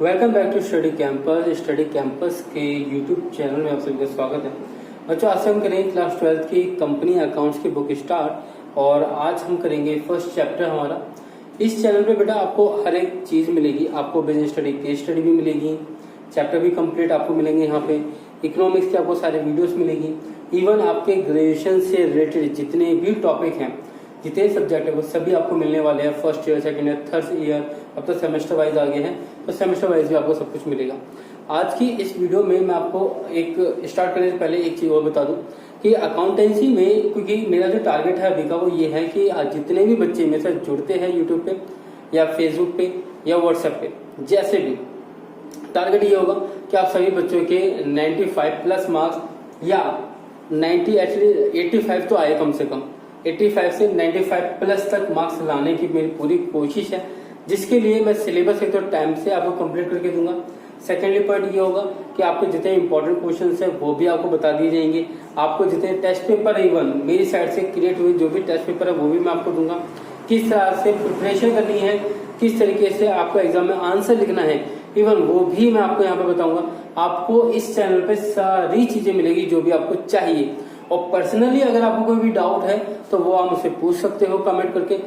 Welcome back to study campus. Study campus के YouTube channel में आप सभी का स्वागत है। बच्चों, आज से हम करेंगे क्लास 12 की कंपनी अकाउंट्स की बुक स्टार्ट और आज हम करेंगे फर्स्ट चैप्टर हमारा। इस चैनल पे बेटा आपको हर एक चीज मिलेगी। आपको बिजनेस स्टडी, केस स्टडी भी मिलेगी, चैप्टर भी कंप्लीट आपको मिलेंगे। यहाँ पे इकोनॉमिक्स के आपको सारे वीडियोस मिलेगी। इवन आपके ग्रेजुएशन से रिलेटेड जितने भी टॉपिक हैं, जितने सब्जेक्ट है, वो सभी आपको मिलने वाले हैं। First year, second year, third year, अब तो सेमेस्टर वाइज आ गए हैं, तो सेमेस्टर वाइज भी आपको सब कुछ मिलेगा। आज की इस वीडियो में मैं आपको एक स्टार्ट करने से पहले एक चीज और बता दूं कि अकाउंटेंसी में, क्योंकि मेरा जो टारगेट है अभी का वो ये है कि जितने भी बच्चे मेरे साथ जुड़ते हैं यूट्यूब पे या फेसबुक पे या व्हाट्सएप पे, जैसे भी टारगेट ये होगा कि आप सभी बच्चों के 95 प्लस मार्क्स या 90 एटलीस्ट 85 तो आए, कम से कम 85 से 95 प्लस तक मार्क्स लाने की मेरी पूरी कोशिश है, जिसके लिए मैं सिलेबस एक तो टाइम से आपको कंप्लीट करके दूंगा। सेकेंडली पॉइंट ये होगा कि आपको जितने इंपॉर्टेंट क्वेश्चंस है वो भी आपको बता दिए जाएंगे। आपको जितने टेस्ट पेपर, इवन मेरी साइड से क्रिएट हुए जो भी टेस्ट पेपर है वो भी मैं आपको दूंगा। किस तरह से प्रिपरेशन करनी है, किस तरीके से आपको एग्जाम में आंसर लिखना है, इवन वो भी मैं आपको यहाँ पे बताऊंगा। आपको इस चैनल पे सारी चीजें मिलेगी जो भी आपको चाहिए। और पर्सनली अगर आपको कोई भी डाउट है तो वो आप मुझसे पूछ सकते हो कमेंट करके।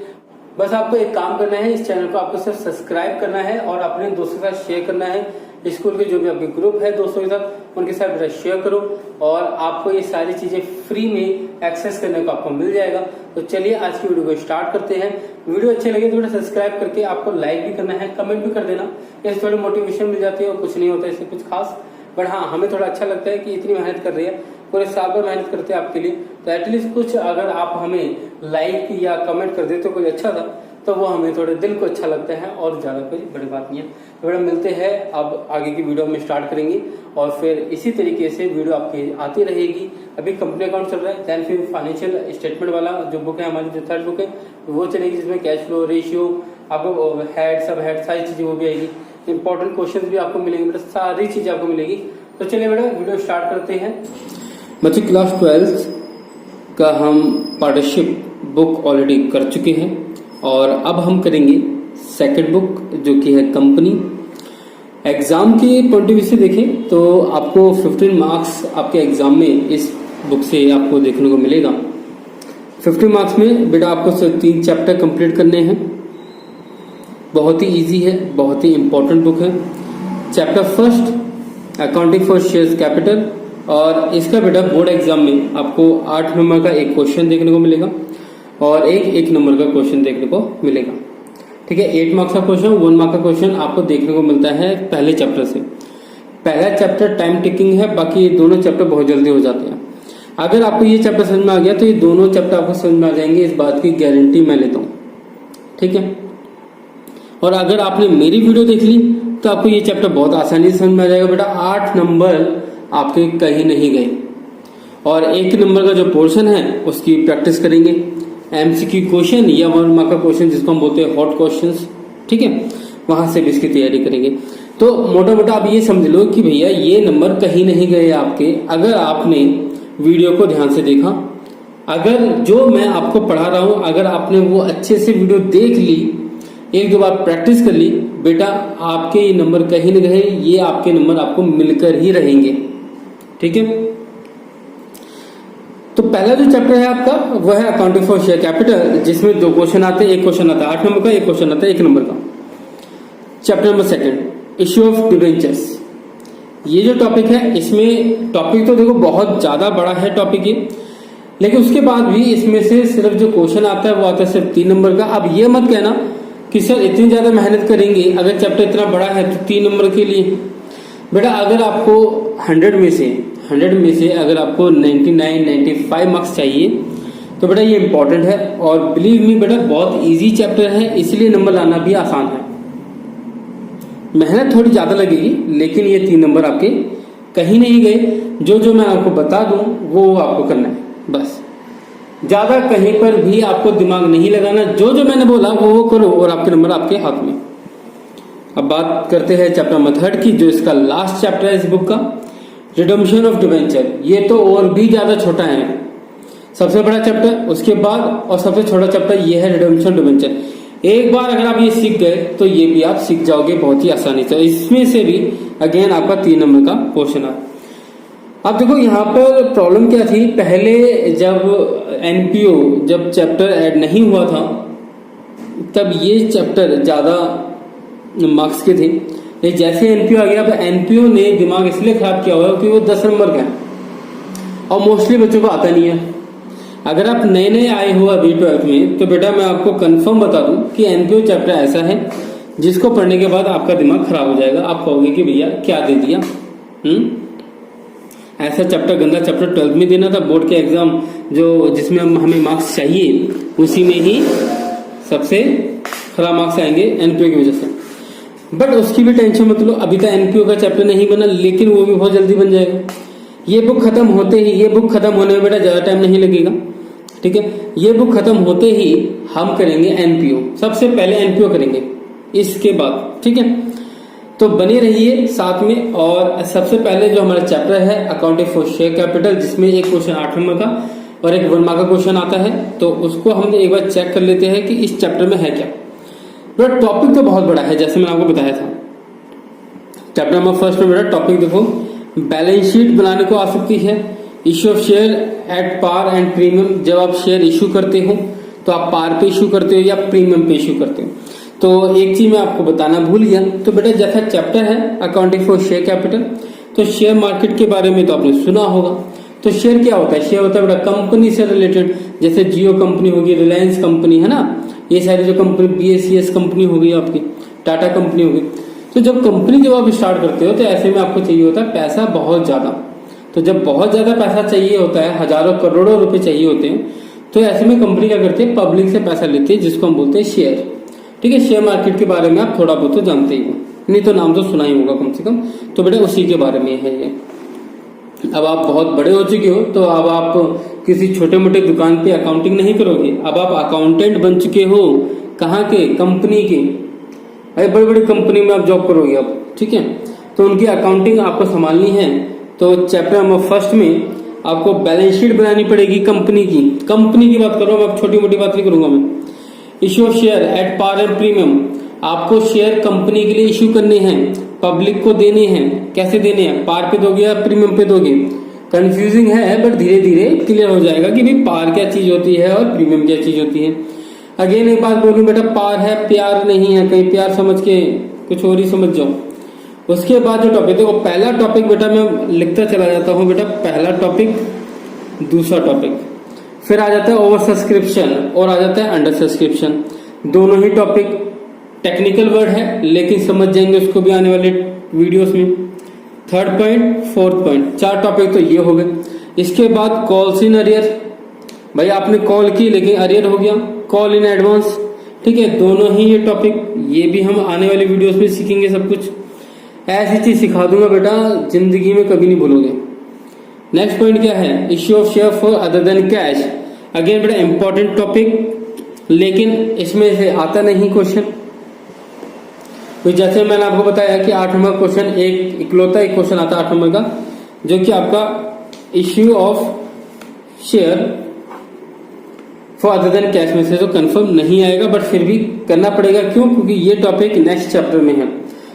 बस आपको एक काम करना है, इस चैनल को आपको सिर्फ सब्सक्राइब करना है और अपने दोस्तों के साथ शेयर करना है। स्कूल के जो भी आपके ग्रुप है दोस्तों के साथ, उनके साथ बेटा शेयर करो और आपको ये सारी चीजें फ्री में एक्सेस करने को आपको मिल जाएगा। तो चलिए आज की वीडियो को स्टार्ट करते हैं। वीडियो अच्छे लगे तो बेटा सब्सक्राइब करके आपको लाइक भी करना है, कमेंट भी कर देना। इससे थोड़ी मोटिवेशन मिल जाती है और कुछ नहीं होता इससे कुछ खास, बट हाँ हमें थोड़ा अच्छा लगता है कि इतनी मेहनत कर रही है, पूरे साल भर मेहनत करते हैं आपके लिए, तो एटलीस्ट कुछ अगर आप हमें लाइक या कमेंट कर देते हो कुछ अच्छा था तो वो हमें थोड़े दिल को अच्छा लगता है और ज्यादा कोई बड़ी बात नहीं है। तो बड़ा मिलते हैं, अब आगे की वीडियो में स्टार्ट करेंगे और फिर इसी तरीके से वीडियो आपकी आती रहेगी। अभी कंपनी अकाउंट चल रहा है, देन फिर फाइनेंशियल स्टेटमेंट वाला जो बुक है हमारी, जो थर्ड बुक है वो चलेगी, जिसमें कैश फ्लो, रेशियो, आपको हेड, सब हेड, सारी चीजें वो भी आएगी। इंपॉर्टेंट क्वेश्चन भी आपको मिलेंगे बेटा, सारी चीजें आपको मिलेगी। तो चलिए बेटा वीडियो स्टार्ट करते हैं। बच्चे क्लास 12 का हम पार्टनरशिप बुक ऑलरेडी कर चुके हैं और अब हम करेंगे सेकंड बुक जो कि है कंपनी। एग्जाम के पॉइंट ऑफ व्यू से देखें तो आपको 15 मार्क्स आपके एग्जाम में इस बुक से आपको देखने को मिलेगा। 15 मार्क्स में बेटा आपको सिर्फ 3 चैप्टर कंप्लीट करने हैं। बहुत ही इजी है, बहुत ही इंपॉर्टेंट बुक है। Chapter first accounting for shares capital, और इसका बेटा बोर्ड एग्जाम में आपको 8 नंबर का एक क्वेश्चन देखने को मिलेगा और एक नंबर का क्वेश्चन देखने को मिलेगा। ठीक है, 8 मार्क्स का क्वेश्चन, 1 मार्क का क्वेश्चन आपको देखने को मिलता है पहले चैप्टर से। पहला चैप्टर टाइम टेकिंग है, बाकी दोनों चैप्टर बहुत जल्दी हो जाते हैं। अगर आपको ये चैप्टर समझ में आ गया तो ये दोनों चैप्टर आपको समझ में आ जाएंगे, इस बात की गारंटी मैं लेता हूँ। ठीक है, और अगर आपने मेरी वीडियो देख ली तो आपको ये चैप्टर बहुत आसानी से समझ में आ जाएगा। बेटा 8 नंबर आपके कहीं नहीं गए और 1 नंबर का जो पोर्शन है उसकी प्रैक्टिस करेंगे। एमसीक्यू क्वेश्चन या 1 मार्क का क्वेश्चन जिसको हम बोलते हैं हॉट क्वेश्चंस, ठीक है, वहां से भी इसकी तैयारी करेंगे। तो मोटा मोटा आप ये समझ लो कि भैया ये नंबर कहीं नहीं गए आपके, अगर आपने वीडियो को ध्यान से देखा, अगर जो मैं आपको पढ़ा रहा हूं अगर आपने वो अच्छे से वीडियो देख ली, 1-2 बार प्रैक्टिस कर ली, बेटा आपके ये नंबर कहीं नहीं गए, ये आपके नंबर आपको मिलकर ही रहेंगे। ठीक है, तो पहला जो चैप्टर है आपका वो है अकाउंटिंग फॉर शेयर कैपिटल, जिसमें 2 क्वेश्चन आते हैं। एक क्वेश्चन आता है 8 नंबर का, एक क्वेश्चन आता है 1 नंबर का। Chapter number 2 issue of debentures. ये जो टॉपिक है, इसमें टॉपिक तो देखो बहुत ज्यादा बड़ा है टॉपिक ये, लेकिन उसके बाद भी इसमें से सिर्फ जो क्वेश्चन आता है वो आता है सिर्फ 3 नंबर का। अब ये मत कहना कि सर इतनी ज्यादा मेहनत करेंगे, अगर चैप्टर इतना बड़ा है तो 3 नंबर के लिए। बेटा अगर आपको 100 में से अगर आपको 99-95 मार्क्स चाहिए तो बेटा ये इंपॉर्टेंट है और बिलीव मी बेटा बहुत इजी चैप्टर है, इसलिए नंबर लाना भी आसान है। मेहनत थोड़ी ज्यादा लगेगी लेकिन ये 3 नंबर आपके कहीं नहीं गए। जो मैं आपको बता दूं वो आपको करना है, बस ज्यादा कहीं पर भी आपको दिमाग नहीं लगाना। जो मैंने बोला वो करो और आपके नंबर आपके हाथ में। अब बात करते हैं चैप्टर नंबर 3 की, जो इसका लास्ट चैप्टर है इस बुक का, रिडम्पशन ऑफ डिबेंचर। ये तो और भी ज्यादा छोटा है, सबसे बड़ा चैप्टर उसके बाद और सबसे छोटा चैप्टर ये है रिडम्पशन डिबेंचर। एक बार अगर आप ये सीख गए तो ये भी आप सीख जाओगे बहुत ही आसानी से। इसमें से भी अगेन आपका 3 नंबर का क्वेश्चन है। अब देखो यहाँ पर प्रॉब्लम क्या थी, पहले जब एनपीओ जब चैप्टर ऐड नहीं हुआ था तब ये चैप्टर ज्यादा मार्क्स के थे। लेकिन जैसे एनपीओ आ गया, अब एनपीओ ने दिमाग इसलिए खराब किया हुआ है कि वो 10 नंबर का है और मोस्टली बच्चों को आता नहीं है। अगर आप नए नए आए हो अभी 12th में तो बेटा मैं आपको कंफर्म बता दूं कि एनपीओ चैप्टर ऐसा है जिसको पढ़ने के बाद आपका दिमाग खराब हो जाएगा। आप कहोगे कि भैया क्या दे दिया, ऐसा चैप्टर, गंदा चैप्टर 12th में देना था। बोर्ड के एग्जाम जो जिसमें हमें मार्क्स चाहिए उसी में ही सबसे खराब मार्क्स आएंगे एनपीओ की वजह से। बट उसकी भी टेंशन मत लो, अभी तक एनपीओ का चैप्टर नहीं बना, लेकिन वो भी बहुत जल्दी बन जाएगा। ये बुक खत्म होते ही, ये बुक खत्म होने में बेटा ज्यादा टाइम नहीं लगेगा, ठीक है। ये बुक खत्म होते ही हम करेंगे एनपीओ, सबसे पहले एनपीओ करेंगे इसके बाद, ठीक है। तो बने रहिए साथ में। और सबसे पहले जो हमारा चैप्टर है अकाउंटिंग फॉर शेयर कैपिटल, जिसमें एक क्वेश्चन 8 नंबर का और एक 1 मार्क का क्वेश्चन आता है, तो उसको हम एक बार चेक कर लेते हैं कि इस चैप्टर में है क्या। बट टॉपिक तो बहुत बड़ा है, जैसे मैंने आपको बताया था। चैप्टर नंबर फर्स्ट में बेटा टॉपिक देखो, बैलेंस शीट बनाने को आ सकती है, issue of share at par and premium. जब आप शेयर इश्यू करते हो तो आप पार पे इश्यू करते हो या प्रीमियम पे इश्यू करते हो। तो एक चीज मैं आपको बताना भूल गया, तो बेटा जैसा चैप्टर है अकाउंटिंग फॉर शेयर कैपिटल, तो शेयर मार्केट के बारे में तो आपने सुना होगा। तो शेयर क्या होता है? शेयर होता है बेटा कंपनी से रिलेटेड, जैसे जियो कंपनी होगी, रिलायंस कंपनी है ना, ये सारी जो कंपनी, बीएसईएस कंपनी होगी आपकी, टाटा कंपनी होगी। तो जब कंपनी जब आप स्टार्ट करते हो तो ऐसे में आपको चाहिए होता है पैसा बहुत ज्यादा। तो जब बहुत ज्यादा पैसा चाहिए होता है, हजारों करोड़ों रुपए चाहिए होते हैं, तो ऐसे में कंपनी क्या करती है, पब्लिक से पैसा लेती है, जिसको हम बोलते हैं शेयर, ठीक है। शेयर मार्केट के बारे में आप थोड़ा बहुत तो जानते ही हो, नहीं तो नाम तो सुना ही होगा कम से कम। तो बेटा उसी के बारे में है ये। अब आप बहुत बड़े हो चुके हो, तो अब आप किसी छोटे मोटे दुकान पे अकाउंटिंग नहीं करोगे, अब आप अकाउंटेंट बन चुके हो। कहाँ के? कंपनी के, अरे बड़ी बड़ी कंपनी में आप जॉब करोगे अब, ठीक है। तो उनकी अकाउंटिंग आपको संभालनी है। तो चैप्टर नंबर फर्स्ट में आपको बैलेंस शीट बनानी पड़ेगी कंपनी की। कंपनी की बात करो, मैं छोटी मोटी बात नहीं करूंगा मैं। Issue of share at par and premium, आपको शेयर कंपनी के लिए इश्यू करने हैं, पब्लिक को देने हैं। कैसे देने हैं? पार पे दोगे या प्रीमियम पे दोगे? कंफ्यूजिंग है, बट धीरे धीरे क्लियर हो जाएगा कि भाई पार क्या चीज होती है और प्रीमियम क्या चीज होती है। अगेन एक बात बोलूं बेटा, पार है प्यार नहीं है, कहीं प्यार समझ के कुछ और ही समझ जाओ। उसके बाद जो टॉपिक देखो, पहला टॉपिक बेटा मैं लिखता चला जाता हूं बेटा, पहला टॉपिक, दूसरा टॉपिक, फिर आ जाता है ओवर सब्सक्रिप्शन और आ जाता है अंडर सब्सक्रिप्शन। दोनों ही टॉपिक टेक्निकल वर्ड है, लेकिन समझ जाएंगे उसको भी आने वाले वीडियोस में। Third point, fourth point, 4 topic तो ये हो गए। इसके बाद कॉल्स इन अरियर, भाई आपने कॉल की लेकिन अरियर हो गया, कॉल इन एडवांस, ठीक है। दोनों ही ये टॉपिक, ये भी हम आने वाले वीडियोस में सीखेंगे सब कुछ। ऐसी चीज सिखा दूंगा बेटा, जिंदगी में कभी नहीं भूलोगे। नेक्स्ट पॉइंट क्या है? Issue of share for other than cash. Again बेटा इंपॉर्टेंट टॉपिक, लेकिन इसमें से आता नहीं क्वेश्चन। तो जैसे मैंने आपको बताया कि 8 नंबर क्वेश्चन, एक इकलौता एक क्वेश्चन आता है 8 नंबर का, जो कि आपका issue of share for other than cash में से जो कंफर्म नहीं आएगा, बट फिर भी करना पड़ेगा। क्यों? क्योंकि ये टॉपिक नेक्स्ट चैप्टर में है।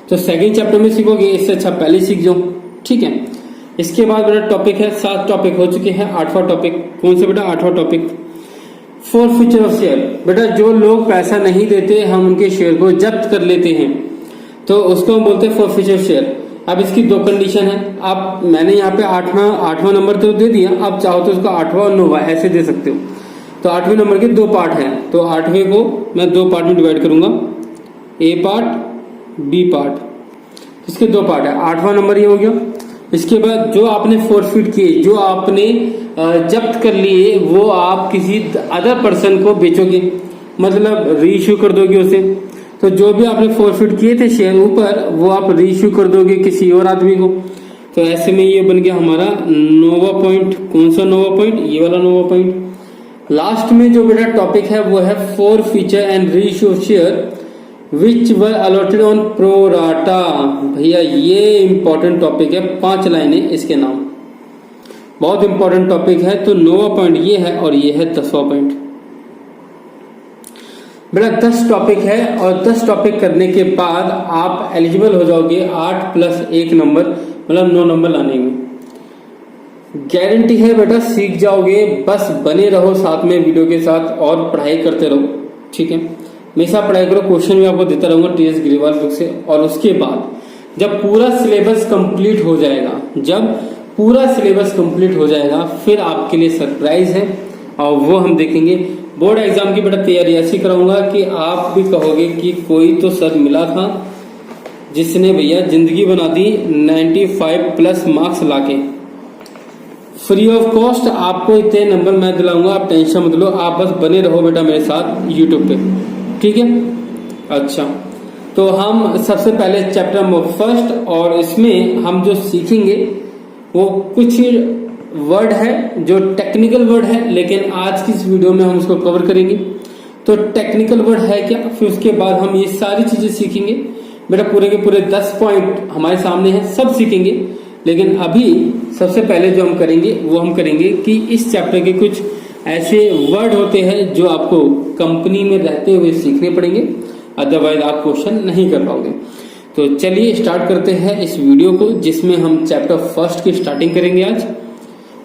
तो सेकंड चैप्टर में सीखोगे, इससे अच्छा पहले सीख जाओ, ठीक है। इसके बाद बेटा टॉपिक है, 7 टॉपिक हो चुके हैं। 8वां टॉपिक कौन सा बेटा? 8वां टॉपिक, फोरफीचर ऑफ शेयर। बेटा जो लोग पैसा नहीं देते, हम उनके शेयर को जब्त कर लेते हैं, तो उसको हम बोलते हैं फोरफीचर ऑफ शेयर। अब इसकी 2 कंडीशन है। आप, मैंने यहाँ पे 8वां नंबर तो दे दिया, आप चाहो तो उसको 8वां और 9वां ऐसे दे सकते हो। तो 8वें नंबर के 2 पार्ट हैं, तो 8वें को मैं 2 पार्ट में डिवाइड करूंगा, ए पार्ट, बी पार्ट। इसके 2 पार्ट है। 8वां नंबर ये हो गया। इसके बाद जो आपने फोरफिट किए, जो आपने जब्त कर लिए, वो आप किसी अदर पर्सन को बेचोगे, मतलब रीइश्यू कर दोगे उसे। तो जो भी आपने फोरफिट किए थे शेयर ऊपर, वो आप रीइश्यू कर दोगे किसी और आदमी को। तो ऐसे में ये बन गया हमारा 9वां पॉइंट। कौन सा 9वां पॉइंट? ये वाला 9वां पॉइंट। लास्ट में जो बेटा टॉपिक है वो है forfeiture and reissue of share which were allotted on pro rata. भैया ये इंपॉर्टेंट टॉपिक है, 5 लाइनें इसके नाम, बहुत इंपॉर्टेंट टॉपिक है। तो 9वां पॉइंट ये है और ये है 10वां पॉइंट। बेटा 10 टॉपिक है और 10 टॉपिक करने के बाद आप एलिजिबल हो जाओगे 8 + 1 नंबर, मतलब 9 नंबर लाने में। गारंटी है बेटा, सीख जाओगे। बस बने रहो साथ में वीडियो के साथ और पढ़ाई करते रहो, ठीक है। हमेशा पढ़ाई करो, क्वेश्चन भी आपको देता रहूंगा टीएस ग्रेवाल बुक से। और उसके बाद जब पूरा सिलेबस कंप्लीट हो जाएगा, फिर आपके लिए सरप्राइज है और वो हम देखेंगे। बोर्ड एग्जाम की बेटा तैयारी ऐसी कराऊंगा कि आप भी कहोगे कि कोई तो सर मिला था जिसने भैया जिंदगी बना दी 95+ मार्क्स लाके। फ्री ऑफ कॉस्ट आपको इतने नंबर मैं दिलाऊंगा, आप टेंशन मत लो। आप बस बने रहो बेटा मेरे साथ यूट्यूब पे, ठीक है। अच्छा, तो हम सबसे पहले चैप्टर नंबर 1 और इसमें हम जो सीखेंगे वो कुछ वर्ड है जो टेक्निकल वर्ड है, लेकिन आज की इस वीडियो में हम उसको कवर करेंगे। तो टेक्निकल वर्ड है क्या, फिर उसके बाद हम ये सारी चीजें सीखेंगे बेटा। पूरे के पूरे 10 पॉइंट हमारे सामने हैं, सब सीखेंगे। लेकिन अभी सबसे पहले जो हम करेंगे वो हम करेंगे कि इस चैप्टर के कुछ ऐसे वर्ड होते हैं जो आपको कंपनी में रहते हुए सीखने पड़ेंगे, अदरवाइज आप क्वेश्चन नहीं कर पाओगे। तो चलिए स्टार्ट करते हैं इस वीडियो को, जिसमें हम चैप्टर 1 की स्टार्टिंग करेंगे आज।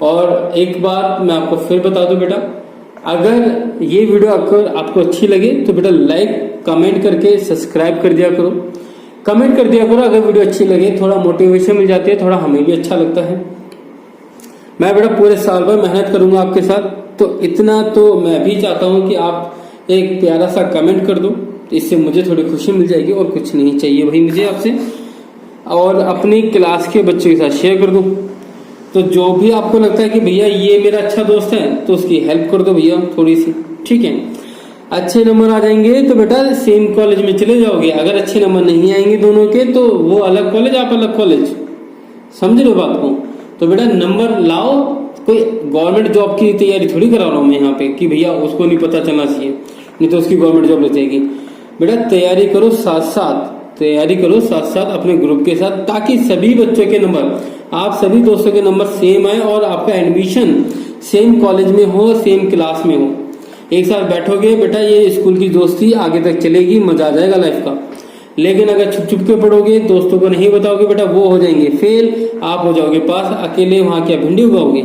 और एक बात मैं आपको फिर बता दूं बेटा, अगर ये वीडियो आपको अच्छी लगे तो बेटा लाइक कमेंट करके सब्सक्राइब कर दिया करो, कमेंट कर दिया करो। अगर वीडियो अच्छी लगे, थोड़ा मोटिवेशन मिल जाती है, थोड़ा हमें भी अच्छा लगता है। मैं बेटा पूरे साल भर मेहनत करूंगा आपके साथ, तो इतना तो मैं भी चाहता हूं कि आप एक प्यारा सा कमेंट कर दो, तो इससे मुझे थोड़ी खुशी मिल जाएगी। और कुछ नहीं चाहिए भाई मुझे आपसे। और अपनी क्लास के बच्चों के साथ शेयर कर दो। तो जो भी आपको लगता है कि भैया ये मेरा अच्छा दोस्त है, तो उसकी हेल्प कर दो भैया थोड़ी सी, ठीक है। अच्छे नंबर आ जाएंगे तो बेटा सेम कॉलेज में चले जाओगे। अगर अच्छे नंबर नहीं आएंगे दोनों के, तो वो अलग कॉलेज, आप अलग कॉलेज, समझ लो बात को। तो बेटा नंबर लाओ, कोई गवर्नमेंट जॉब की तैयारी थोड़ी करा रहा हूं मैं यहाँ पे कि भैया उसको नहीं पता चलना चाहिए, नहीं तो उसकी गवर्नमेंट जॉब लग जाएगी। बेटा तैयारी करो साथ साथ अपने ग्रुप के साथ, ताकि सभी बच्चों के नंबर, आप सभी दोस्तों के नंबर सेम आए और आपका एडमिशन सेम कॉलेज में हो, सेम क्लास में हो। एक साथ बैठोगे बेटा, ये स्कूल की दोस्ती आगे तक चलेगी, मजा आ जाएगा लाइफ का। लेकिन अगर छुप छुप के पढ़ोगे, दोस्तों को नहीं बताओगे बेटा, वो हो जाएंगे फेल, आप हो जाओगे पास। अकेले वहां क्या भिंडी उगाओगे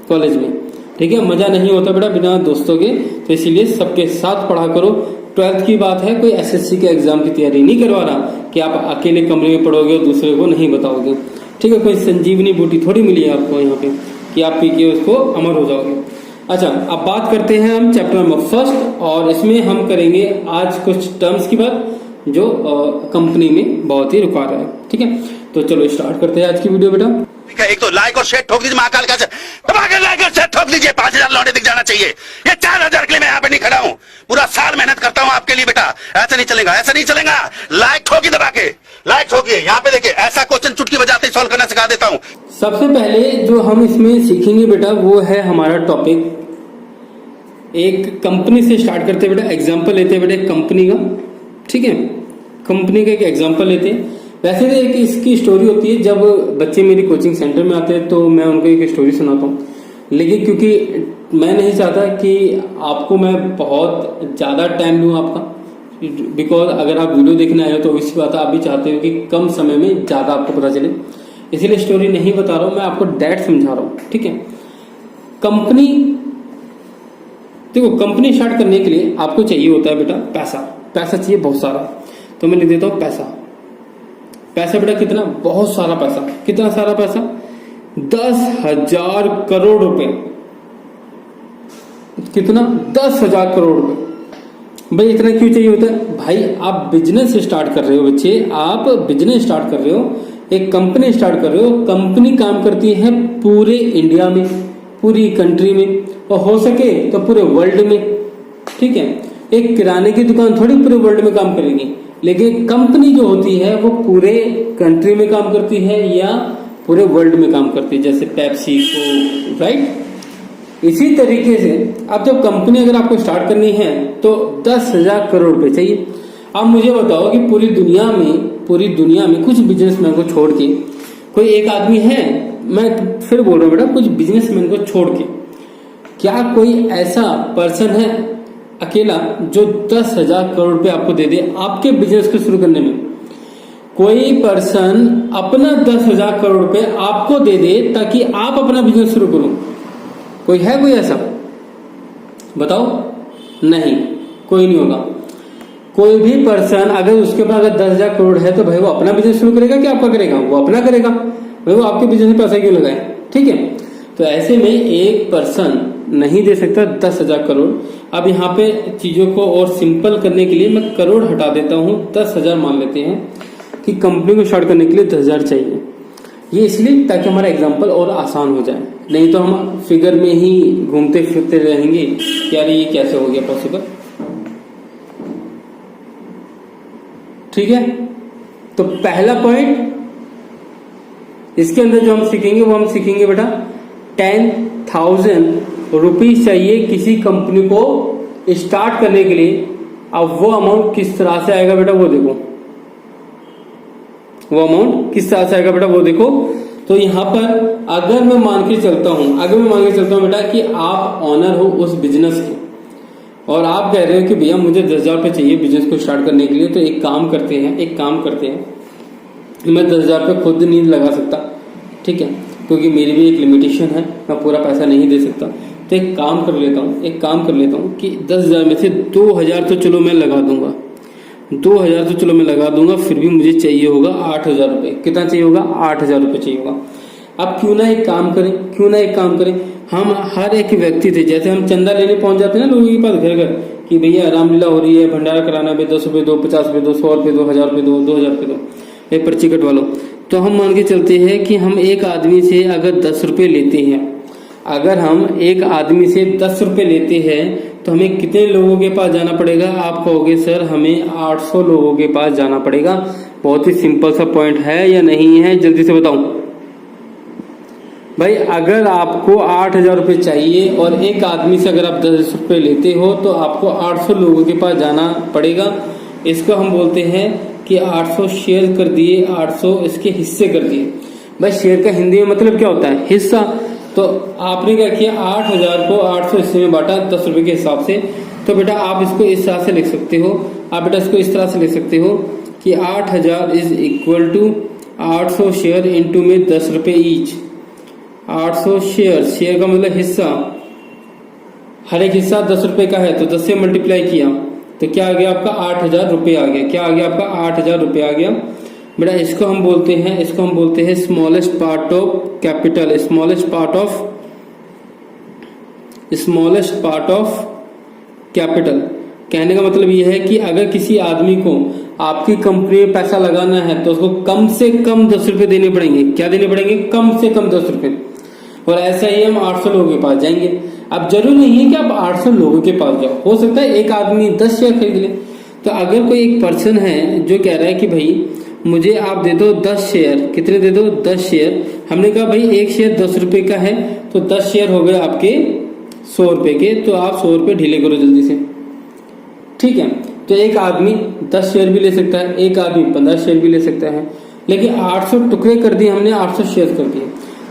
कॉलेज में, ठीक है। मजा नहीं होता बेटा बिना दोस्तों के। तो इसीलिए सबके साथ पढ़ा करो। 12th की बात है, कोई एसएससी के एग्जाम की तैयारी नहीं करवा रहा कि आप अकेले कमरे में पढ़ोगे और दूसरे को नहीं बताओगे, ठीक है। कोई संजीवनी बूटी थोड़ी मिली है आपको यहाँ पे कि आप पी के उसको अमर हो जाओगे। अच्छा, अब बात करते हैं हम चैप्टर नंबर 1 और इसमें हम करेंगे आज कुछ टर्म्स की बात जो कंपनी में बहुत ही रिक्वायर है, ठीक है। तो चलो स्टार्ट करते हैं आज की वीडियो बेटा। एक तो लाइक और शेयर ठोक दीजिए, महाकाल का दबा के लाइक और शेयर ठोक दीजिए। 5000 लौटे दिख जाना चाहिए। ये 4000 के लिए मैं यहाँ पे नहीं खड़ा हूँ, पूरा साल मेहनत करता हूँ आपके लिए बेटा। ऐसा नहीं चलेगा, ऐसा नहीं चलेगा। लाइक ठोकी, दबा के लाइक ठोकिए। यहाँ पे देखिए, ऐसा क्वेश्चन चुटकी बजाते सॉल्व करना सिखा देता हूँ। सबसे पहले जो हम इसमें सीखेंगे बेटा वो है हमारा टॉपिक, एक कंपनी से स्टार्ट करते हैं बेटा। एग्जाम्पल लेते हैं बेटा एक कंपनी का, ठीक है। कंपनी का एक एग्जाम्पल लेते हैं। वैसे तो एक इसकी स्टोरी होती है, जब बच्चे मेरी कोचिंग सेंटर में आते हैं तो मैं उनको एक स्टोरी सुनाता हूँ। लेकिन क्योंकि मैं नहीं चाहता कि आपको मैं बहुत ज़्यादा टाइम दूँ आपका, बिकॉज अगर आप वीडियो देखने आए हो तो इसी बात आप भी चाहते हो कि कम समय में ज़्यादा आपको पता चले, इसीलिए स्टोरी नहीं बता रहा हूँ, मैं आपको डायरेक्ट समझा रहा हूँ, ठीक है। कंपनी, देखो कंपनी स्टार्ट करने के लिए आपको चाहिए होता है बेटा पैसा। पैसा चाहिए बहुत सारा, तो मैं लिख देता हूँ पैसा। पैसा बेटा कितना, बहुत सारा पैसा। कितना सारा पैसा, 10,000 करोड़ रुपए। कितना, 10,000 करोड़ रुपए। भाई इतना क्यों चाहिए होता है भाई? आप बिजनेस स्टार्ट कर रहे हो बच्चे, आप बिजनेस स्टार्ट कर रहे हो, एक कंपनी स्टार्ट कर रहे हो। कंपनी काम करती है पूरे इंडिया में, पूरी कंट्री में, और हो सके तो पूरे वर्ल्ड में, ठीक है। एक किराने की दुकान थोड़ी पूरे वर्ल्ड में काम करेगी, लेकिन कंपनी जो होती है वो पूरे कंट्री में काम करती है या पूरे वर्ल्ड में काम करती है, जैसे पेप्सी को, राइट। इसी तरीके से अब जब कंपनी अगर आपको स्टार्ट करनी है तो 10,000 करोड़ रुपए चाहिए। अब मुझे बताओ कि पूरी दुनिया में कुछ बिजनेसमैन को छोड़ के कोई एक आदमी है, मैं फिर बोल रहा हूँ बेटा, कुछ बिजनेसमैन को छोड़ के क्या कोई ऐसा पर्सन है अकेला जो 10,000 करोड़ रुपए आपको दे दे आपके बिजनेस को शुरू करने में, कोई पर्सन अपना 10,000 करोड़ रुपए आपको दे दे ताकि आप अपना बिजनेस शुरू करो, कोई है कोई ऐसा? बताओ, नहीं, कोई नहीं होगा। कोई भी पर्सन अगर उसके पास अगर 10,000 करोड़ है तो भाई वो अपना बिजनेस शुरू करेगा कि आपका करेगा? वो अपना करेगा। भाई वो आपके बिजनेस में पैसा क्यों लगाए? ठीक है, तो ऐसे में एक पर्सन नहीं दे सकता 10,000 करोड़। अब यहाँ पे चीजों को और सिंपल करने के लिए मैं करोड़ हटा देता हूँ, 10,000 मान लेते हैं कि कंपनी को स्टार्ट करने के लिए 10,000 चाहिए। ये इसलिए ताकि हमारा एग्जाम्पल और आसान हो जाए, नहीं तो हम फिगर में ही घूमते फिरते रहेंगे कि यार ये कैसे हो गया पॉसिबल। ठीक है, तो पहला पॉइंट इसके अंदर जो हम सीखेंगे वो हम सीखेंगे बेटा 10,000 रुपीज चाहिए किसी कंपनी को स्टार्ट करने के लिए। अब वो अमाउंट किस तरह से आएगा बेटा वो देखो, वो अमाउंट किस तरह से आएगा बेटा वो देखो। तो यहाँ पर अगर मैं मान के चलता हूँ बेटा कि आप ऑनर हो उस बिजनेस के और आप कह रहे हो कि भैया मुझे 10,000 रुपये चाहिए बिजनेस को स्टार्ट करने के लिए, तो एक काम करते हैं मैं 10,000 रुपये खुद नहीं लगा सकता, ठीक है, क्योंकि मेरी भी एक लिमिटेशन है, मैं पूरा पैसा नहीं दे सकता। तो एक काम कर लेता हूँ कि 10,000 में से 2,000 तो चलो मैं लगा दूंगा, 2,000 तो चलो मैं लगा दूंगा, फिर भी मुझे चाहिए होगा 8,000 रुपये। कितना चाहिए होगा? 8,000 रुपये चाहिए होगा। अब क्यों ना एक काम करें, हम हर एक व्यक्ति थे, जैसे हम चंदा लेने पहुंच जाते हैं ना लोगों के पास घर घर कि भैया रामलीला हो रही है, भंडारा कराना है, 10 रुपये दो, 50 रुपये दो, 100 रुपये दो, 1,000 रुपये दो, 2,000 रुपये दो, एक पर्ची कटवा लो। तो हम मान के चलते हैं कि हम एक आदमी से अगर 10 रुपये लेते हैं, अगर हम एक आदमी से 10 रुपये लेते हैं तो हमें कितने लोगों के पास जाना पड़ेगा? आप कहोगे सर हमें 800 लोगों के पास जाना पड़ेगा। बहुत ही सिंपल सा पॉइंट है या नहीं है, जल्दी से बताऊं भाई। अगर आपको 8,000 रुपये चाहिए और एक आदमी से अगर आप 10 रुपये लेते हो तो आपको 800 लोगों के पास जाना पड़ेगा। इसको हम बोलते हैं कि 800 शेयर कर दिए, 800 इसके हिस्से कर दिए। भाई शेयर का हिंदी में मतलब क्या होता है? हिस्सा। तो आपने क्या किया, 8,000 को 800 हिस्से में बांटा 10 रुपए के हिसाब से। तो बेटा आप इसको इस तरह से लिख सकते हो, कि 8,000 is equal to 800 share into में 10 रुपए ईच। 800 शेयर का मतलब हिस्सा, हर एक हिस्सा 10 रुपए का है तो 10 से मल्टीप्लाई किया तो क्या आ गया आपका? 8,000 रुपये आ गया। क्या आ गया आपका? 8,000 रुपये आ गया। बेटा इसको हम बोलते हैं smallest part of capital, smallest part of capital. कहने का मतलब यह है कि अगर किसी आदमी को आपकी कंपनी में पैसा लगाना है तो उसको कम से कम 10 रुपए देने पड़ेंगे। क्या देने पड़ेंगे? कम से कम 10 रुपए। और ऐसा ही हम 800 लोगों के पास जाएंगे। अब जरूरी नहीं है कि आप 800 लोगों के पास जाओ, हो सकता है एक आदमी 10 शेयर खरीद ले। तो अगर कोई एक पर्सन है जो कह रहा है कि भाई मुझे आप दे दो 10 शेयर, कितने दे दो? 10 शेयर। हमने कहा भाई एक शेयर 10 रुपए का है तो 10 शेयर हो गए आपके 100 रुपए के, तो आप 100 रुपए ढीले करो जल्दी से, ठीक है। तो एक आदमी 10 शेयर भी ले सकता है, एक आदमी 15 शेयर भी ले सकता है, लेकिन 800 टुकड़े कर दिए हमने, 800 शेयर कर दिए।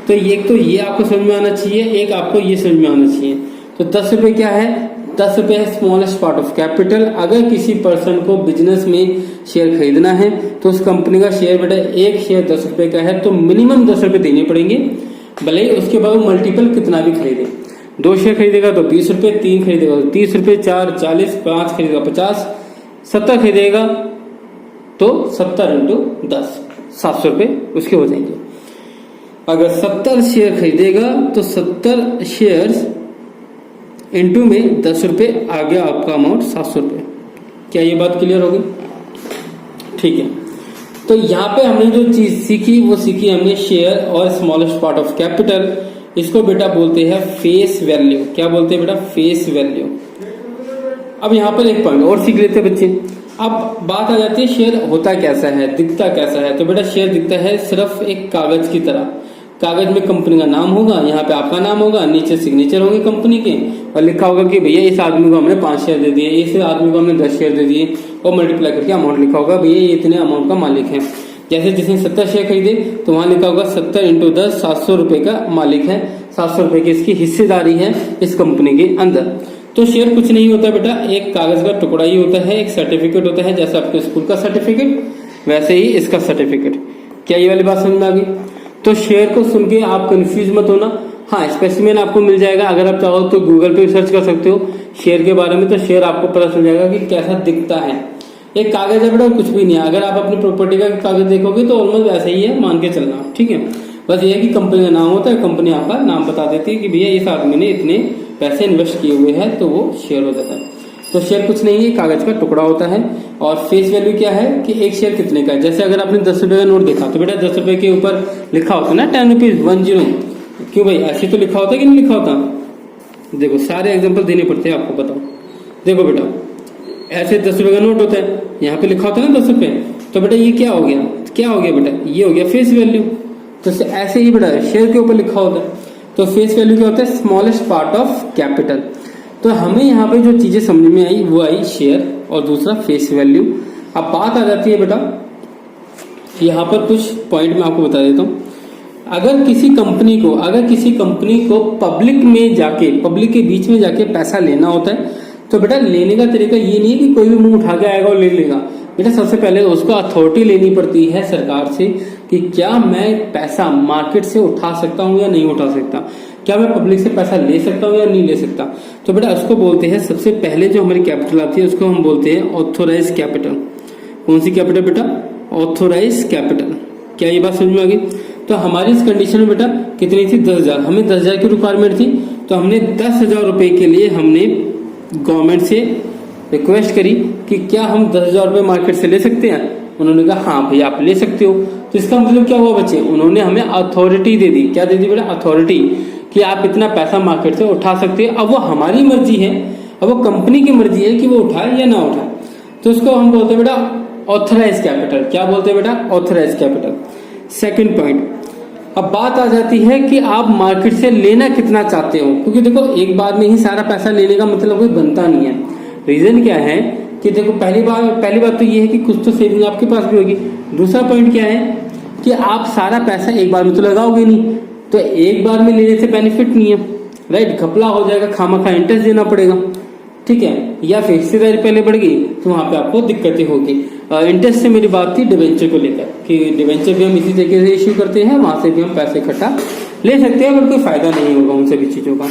तो ये आपको समझ में आना चाहिए, एक आपको ये समझ में आना चाहिए। तो 10 रुपए क्या है? 10 रुपए है स्मॉलेस्ट पार्ट ऑफ कैपिटल। अगर किसी पर्सन को बिजनेस में शेयर खरीदना है तो उस कंपनी का शेयर बेटा एक शेयर 10 रुपए का है तो मिनिमम 10 रुपए देने पड़ेंगे, भले ही उसके बाद मल्टीपल कितना भी खरीदे। 2 शेयर खरीदेगा तो 20 रुपए, 3 खरीदेगा तो 30 रुपए, 4 40, 5 खरीदेगा 50, 70 खरीदेगा तो 70 इंटू 10 700 रुपए उसके हो जाएंगे। अगर 70 शेयर खरीदेगा तो 70 शेयर्स इंटू में 10 रुपए आ गया आपका अमाउंट 700 रुपए। क्या ये बात क्लियर होगी? ठीक है। तो यहाँ पे हमने जो चीज सीखी वो सीखी हमने शेयर और स्मॉलेस्ट पार्ट ऑफ कैपिटल। इसको बेटा बोलते हैं फेस वैल्यू। क्या बोलते हैं बेटा? Face value. अब यहाँ पर एक पॉइंट और सीख लेते हैं बच्चे। अब बात आ जाती है शेयर होता कैसा है, दिखता कैसा है। तो बेटा शेयर दिखता है सिर्फ एक कागज की तरह। कागज में कंपनी का नाम होगा, यहाँ पे आपका नाम होगा, नीचे सिग्नेचर होंगे कंपनी के और लिखा होगा कि भैया इस आदमी को हमने 5 शेयर दे दिए, इस आदमी को हमने 10 शेयर दे दिए और मल्टीप्लाई करके अमाउंट लिखा होगा भैया ये इतने अमाउंट का मालिक है। जैसे जिसने 70 शेयर खरीदे तो वहां लिखा होगा 70 इंटू 10 700 रुपए का मालिक है, 700 रुपए की इसकी हिस्सेदारी है इस कंपनी के अंदर। तो शेयर कुछ नहीं होता बेटा, एक कागज का टुकड़ा ही होता है, एक सर्टिफिकेट होता है, जैसे आपके स्कूल का सर्टिफिकेट वैसे ही इसका सर्टिफिकेट। क्या ये वाली बात समझ में आ गई? तो शेयर को सुन के आप कंफ्यूज मत होना। हाँ, स्पेसिमेन आपको मिल जाएगा, अगर आप चाहो तो गूगल पे सर्च कर सकते हो शेयर के बारे में, तो शेयर आपको पता चल जाएगा कि कैसा दिखता है। एक कागज है बेटा, कुछ भी नहीं है। अगर आप अपनी प्रॉपर्टी का कागज देखोगे तो ऑलमोस्ट वैसे ही है, मान के चलना, ठीक है। बस ये है कि कंपनी का नाम होता है, कंपनी आपका नाम बता देती है कि भैया इस आदमी ने इतने पैसे इन्वेस्ट किए हुए हैं, तो वो शेयर हो जाता है। तो शेयर कुछ नहीं है, कागज का टुकड़ा होता है। और फेस वैल्यू क्या है कि एक शेयर कितने का है। जैसे अगर आपने 10 रुपए का नोट देखा तो बेटा 10 रुपए के ऊपर लिखा होता है ना 10 रुपीज 10। क्यों भाई, ऐसे तो लिखा होता है कि नहीं लिखा होता? देखो सारे एग्जाम्पल देने पड़ते हैं आपको, बताओ। देखो बेटा ऐसे 10 रुपए का नोट होता है, यहाँ पे लिखा होता है ना 10 रुपए, तो बेटा ये क्या हो गया, क्या हो गया बेटा, ये हो गया फेस वैल्यू। तो ऐसे ही बेटा शेयर के ऊपर लिखा होता है, तो फेस वैल्यू क्या होता है, स्मॉलेस्ट पार्ट ऑफ कैपिटल। तो हमें यहाँ पे जो चीजें समझ में आई वो आई शेयर और दूसरा फेस वैल्यू। अब बात आ जाती है बेटा, यहाँ पर कुछ पॉइंट मैं आपको बता देता हूँ। अगर किसी कंपनी को पब्लिक में जाके, पब्लिक के बीच में जाके पैसा लेना होता है, तो बेटा लेने का तरीका ये नहीं है कि कोई भी मुंह उठा के आएगा और ले लेगा। बेटा सबसे पहले उसको अथॉरिटी लेनी पड़ती है सरकार से कि क्या मैं पैसा मार्केट से उठा सकता हूँ या नहीं उठा सकता, क्या मैं पब्लिक से पैसा ले सकता हूँ या नहीं ले सकता। तो बेटा उसको बोलते हैं, सबसे पहले जो हमारी कैपिटल आती है उसको हम बोलते हैं ऑथोराइज कैपिटल। कौन सी कैपिटल बेटा, ऑथोराइज कैपिटल। क्या ये बात समझ में आ गई? तो हमारी इस कंडीशन में बेटा कितनी थी, 10,000। हमें 10,000 की रिक्वायरमेंट थी, तो हमने 10,000 रुपए के लिए हमने गवर्नमेंट से रिक्वेस्ट करी कि क्या हम 10,000 रुपए मार्केट से ले सकते हैं। उन्होंने कहा हाँ भैया आप ले सकते हो। तो इसका मतलब क्या हुआ बच्चे, उन्होंने हमें अथॉरिटी दे दी। क्या दे दी बेटा, अथॉरिटी, कि आप इतना पैसा मार्केट से उठा सकते हैं। अब वो हमारी मर्जी है, अब वो कंपनी की मर्जी है कि वो उठाए या ना उठाए। तो उसको हम बोलते हैं बेटा ऑथराइज कैपिटल। क्या बोलते हैं बेटा, ऑथराइज कैपिटल। सेकंड पॉइंट, अब बात आ जाती है कि आप मार्केट से लेना कितना चाहते हो, क्योंकि देखो एक बार में ही सारा पैसा लेने का मतलब कोई बनता नहीं है। रीजन क्या है कि देखो पहली बात तो ये है कि कुछ तो सेविंग आपके पास भी होगी। दूसरा पॉइंट क्या है कि आप सारा पैसा एक बार में तो लगाओगे नहीं, तो एक बार में लेने से बेनिफिट नहीं है, राइट। घपला हो जाएगा, खामखा इंटरेस्ट देना पड़ेगा, ठीक है, या फिर हिस्सेदारी पहले बढ़ गई तो वहां पे आपको दिक्कतें होगी। इंटरेस्ट से मेरी बात थी डिवेंचर को लेकर कि डिवेंचर भी हम इसी तरीके से इश्यू करते हैं, वहां से भी हम पैसे इकट्ठा ले सकते हैं, बट कोई फायदा नहीं होगा उन सभी चीजों का।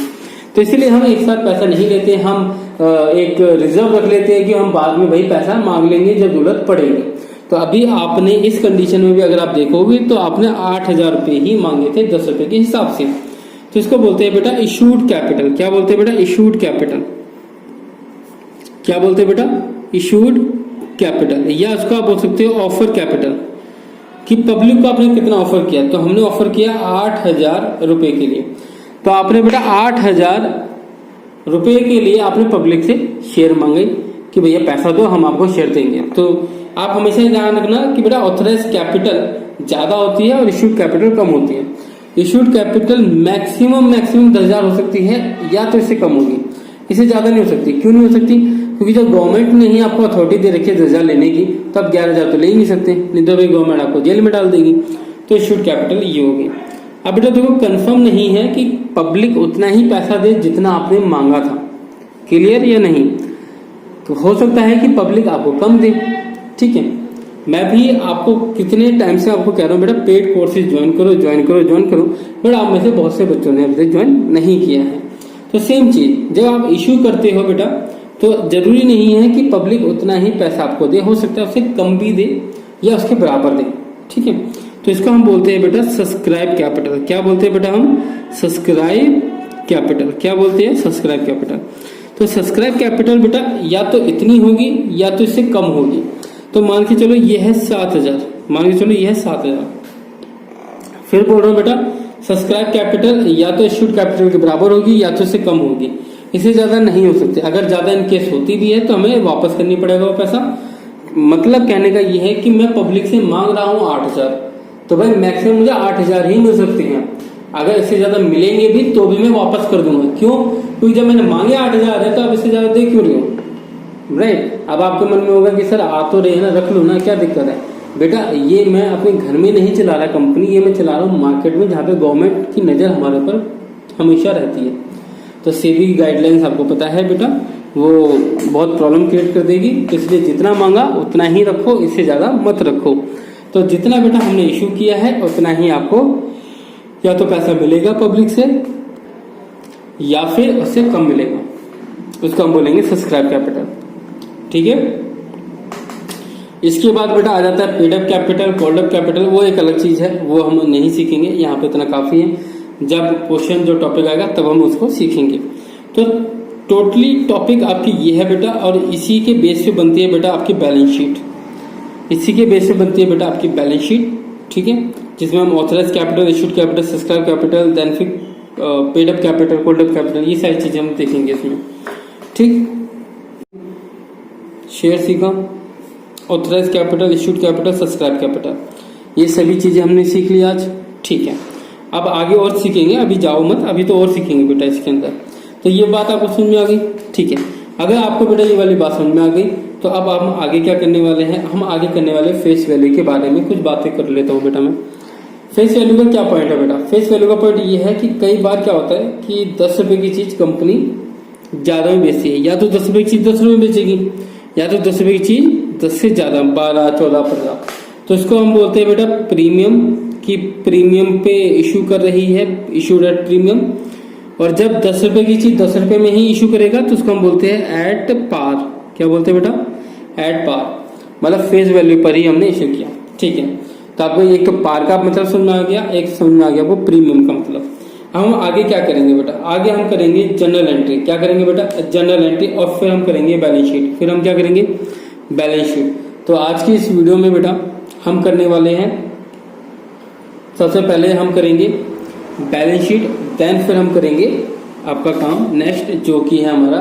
तो इसीलिए हम एक साथ पैसा नहीं लेते, हम एक रिजर्व रख लेते हैं कि हम बाद में भाई पैसा मांग लेंगे जब जरूरत पड़ेगी। तो अभी आपने इस कंडीशन में भी अगर आप देखोगे तो आपने 8,000 रुपए ही मांगे थे 10 रुपए के हिसाब से। तो इसको बोलते हैं बेटा इशूड कैपिटल। क्या बोलते हैं बेटा, इशूड कैपिटल। क्या बोलते हैं बेटा, इशूड कैपिटल, या उसको आप बोल सकते हो ऑफर कैपिटल, कि पब्लिक को आपने कितना ऑफर किया। तो हमने ऑफर किया 8,000 रुपए के लिए, तो आपने बेटा 8,000 रुपए के लिए आपने पब्लिक से शेयर मांगे कि भैया पैसा दो हम आपको शेयर देंगे। तो आप हमेशा ध्यान रखना कि बेटा ऑथराइज कैपिटल ज्यादा होती है और इशूड कैपिटल कम होती है। इशूड कैपिटल मैक्सिमम 10,000 हो सकती है, या तो इससे कम होगी, इससे ज्यादा नहीं हो सकती। क्यों नहीं हो सकती, क्योंकि जब गवर्नमेंट ने ही आपको अथॉरिटी दे रखी है 10,000 लेने की, तब 11,000 तो ले ही नहीं सकते, नहीं तो भाई गवर्नमेंट आपको जेल में डाल देगी। तो इशूड कैपिटल ये होगी। अब बेटा देखो कंफर्म नहीं है कि पब्लिक उतना ही पैसा दे जितना आपने मांगा था, क्लियर या नहीं। तो हो सकता है कि पब्लिक आपको कम दे, ठीक है। मैं भी आपको कितने टाइम से आपको कह रहा हूँ बेटा पेड कोर्सेज ज्वाइन करो, बट आप में से बहुत से बच्चों ने अभी तक ज्वाइन नहीं किया है। तो सेम चीज जब आप इश्यू करते हो बेटा, तो जरूरी नहीं है कि पब्लिक उतना ही पैसा आपको दे, हो सकता है उससे कम भी दे या उसके बराबर दे, ठीक है। तो इसको हम बोलते हैं बेटा सब्सक्राइब कैपिटल। क्या बोलते हैं बेटा हम, सब्सक्राइब कैपिटल। क्या बोलते हैं, सब्सक्राइब कैपिटल। तो सब्सक्राइब कैपिटल बेटा या तो इतनी होगी या तो इससे कम होगी। तो मान के चलो ये है 7,000, मान के चलो ये है 7,000। फिर बोल रहा हूँ बेटा सब्सक्राइब कैपिटल या तो इशूड कैपिटल के बराबर होगी या तो इससे कम होगी, इससे ज्यादा नहीं हो सकती। अगर ज्यादा इनकेस होती भी है तो हमें वापस करनी पड़ेगा वो पैसा। मतलब कहने का ये है कि मैं पब्लिक से मांग रहा हूँ 8,000, तो भाई मैक्सिमम मुझे 8,000 ही मिल सकते हैं। अगर इससे ज्यादा मिलेंगे भी तो भी मैं वापस कर दूंगा। क्यों, क्योंकि जब मैंने मांगे 8,000 है तो अब इससे ज्यादा दे क्यों रही हूँ, राइट। अब आपके मन में होगा कि सर आ तो रहे हैं ना, रख लो ना, क्या दिक्कत है। बेटा ये मैं अपने घर में नहीं चला रहा कंपनी, ये मैं चला रहा हूँ मार्केट में, जहाँ पे गवर्नमेंट की नजर हमारे ऊपर हमेशा रहती है। तो सेबी की गाइडलाइंस आपको पता है बेटा, वो बहुत प्रॉब्लम क्रिएट कर देगी। तो इसलिए जितना मांगा उतना ही रखो, इससे ज़्यादा मत रखो। तो जितना बेटा हमने इशू किया है उतना ही आपको या तो पैसा मिलेगा पब्लिक से या फिर उससे कम मिलेगा, उसको हम बोलेंगे सब्सक्राइब कैपिटल। ठीक है। इसके बाद बेटा आ जाता है paid up capital, called up capital. वो एक अलग चीज है, वो हम नहीं सीखेंगे, यहाँ पे इतना काफी है। जब क्वेश्चन जो टॉपिक आएगा तब हम उसको सीखेंगे। तो टोटली टॉपिक आपकी ये है बेटा, और इसी के बेस पे बनती है बेटा आपकी बैलेंस शीट। इसी के बेस पे बनती है बेटा आपकी बैलेंस शीट। ठीक है, जिसमें हम authorise capital, issued capital, subscribe capital, then फिर paid up capital, called up capital, ये सारी चीजें हम देखेंगे इसमें। ठीक, शेयर सीखा, authorise capital, issued capital, subscribe capital, ये सभी चीजें हमने सीख ली आज। ठीक है, अब आगे और सीखेंगे, अभी जाओ मत, अभी तो और सीखेंगे बेटा इसके अंदर। तो ये बात आपको समझ में आ गई। ठीक है, अगर आपको बेटा ये वाली बात समझ में आ गई तो अब हम आगे क्या करने वाले हैं, हम आगे करने वाले फेस वैल्यू के बारे में कुछ बातें कर लेता हूँ बेटा मैं। फेस वैल्यू का क्या पॉइंट है बेटा, फेस वैल्यू का पॉइंट ये है कि कई बार क्या होता है कि 10 रुपए की चीज कंपनी ज्यादा में बेचती है, या तो 10 रुपए की चीज 10 रुपए में बेचेगी, या तो 10 रुपए की चीज 10 से ज्यादा 12, 14, 15। तो इसको हम बोलते हैं बेटा प्रीमियम, की प्रीमियम पे इशू कर रही है, इशूड एट प्रीमियम। और जब 10 रुपए की चीज 10 रुपए में ही इशू करेगा तो उसको हम बोलते हैं एट पार। क्या बोलते हैं बेटा, एट पार, मतलब फेस वैल्यू पर ही हमने इशू किया। ठीक है, तो आपको एक तो पार का मतलब समझ में आ गया, एक समझ में आ गया वो प्रीमियम का मतलब। हम आगे क्या करेंगे बेटा, आगे हम करेंगे जनरल एंट्री। क्या करेंगे बेटा, जनरल एंट्री, और फिर हम करेंगे बैलेंस शीट। फिर हम क्या करेंगे, बैलेंस शीट। तो आज की इस वीडियो में बेटा हम करने वाले हैं, सबसे पहले हम करेंगे बैलेंस शीट, देन फिर हम करेंगे आपका काम नेक्स्ट जो कि है हमारा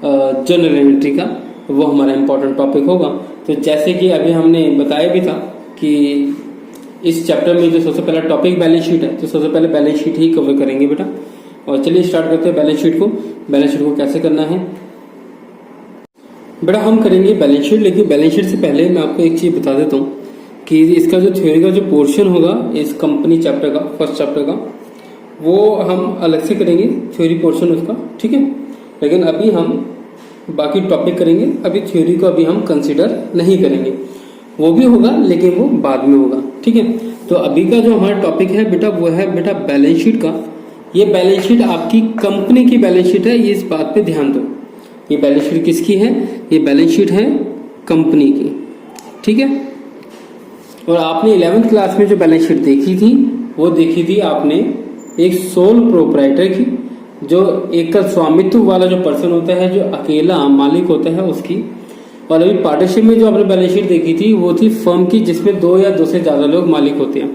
जनरल एंट्री का, वो हमारा इंपॉर्टेंट टॉपिक होगा। तो जैसे कि अभी हमने बताया भी था कि इस चैप्टर में जो सबसे पहला टॉपिक बैलेंस शीट है, तो सबसे पहले बैलेंस शीट ही कवर करेंगे बेटा। और चलिए स्टार्ट करते हैं बैलेंस शीट को। बैलेंस शीट को कैसे करना है बेटा, हम करेंगे बैलेंस शीट, लेकिन बैलेंस शीट से पहले मैं आपको एक चीज बता देता हूँ कि इसका जो थ्योरी का जो पोर्शन होगा इस कंपनी चैप्टर का, फर्स्ट चैप्टर का, वो हम अलग से करेंगे थ्योरी पोर्शन उसका। ठीक है, लेकिन अभी हम बाकी टॉपिक करेंगे, अभी थ्योरी को अभी हम कंसिडर नहीं करेंगे, वो भी होगा लेकिन वो बाद में होगा। ठीक है, तो अभी का जो हमारा टॉपिक है बेटा वो है बेटा बैलेंस शीट का। ये बैलेंस शीट आपकी कंपनी की बैलेंस शीट है, ये इस बात पे ध्यान दो। ये बैलेंस शीट किसकी है, ये बैलेंस शीट है कंपनी की। ठीक है, और आपने 11th क्लास में जो बैलेंस शीट देखी थी वो देखी थी आपने एक सोल प्रोप्राइटर की, जो एकल स्वामित्व वाला जो पर्सन होता है, जो अकेला मालिक होता है उसकी। और अभी पार्टनरशिप में जो आपने बैलेंस शीट देखी थी वो थी फर्म की, जिसमें 2 या 2 से ज्यादा लोग मालिक होते हैं।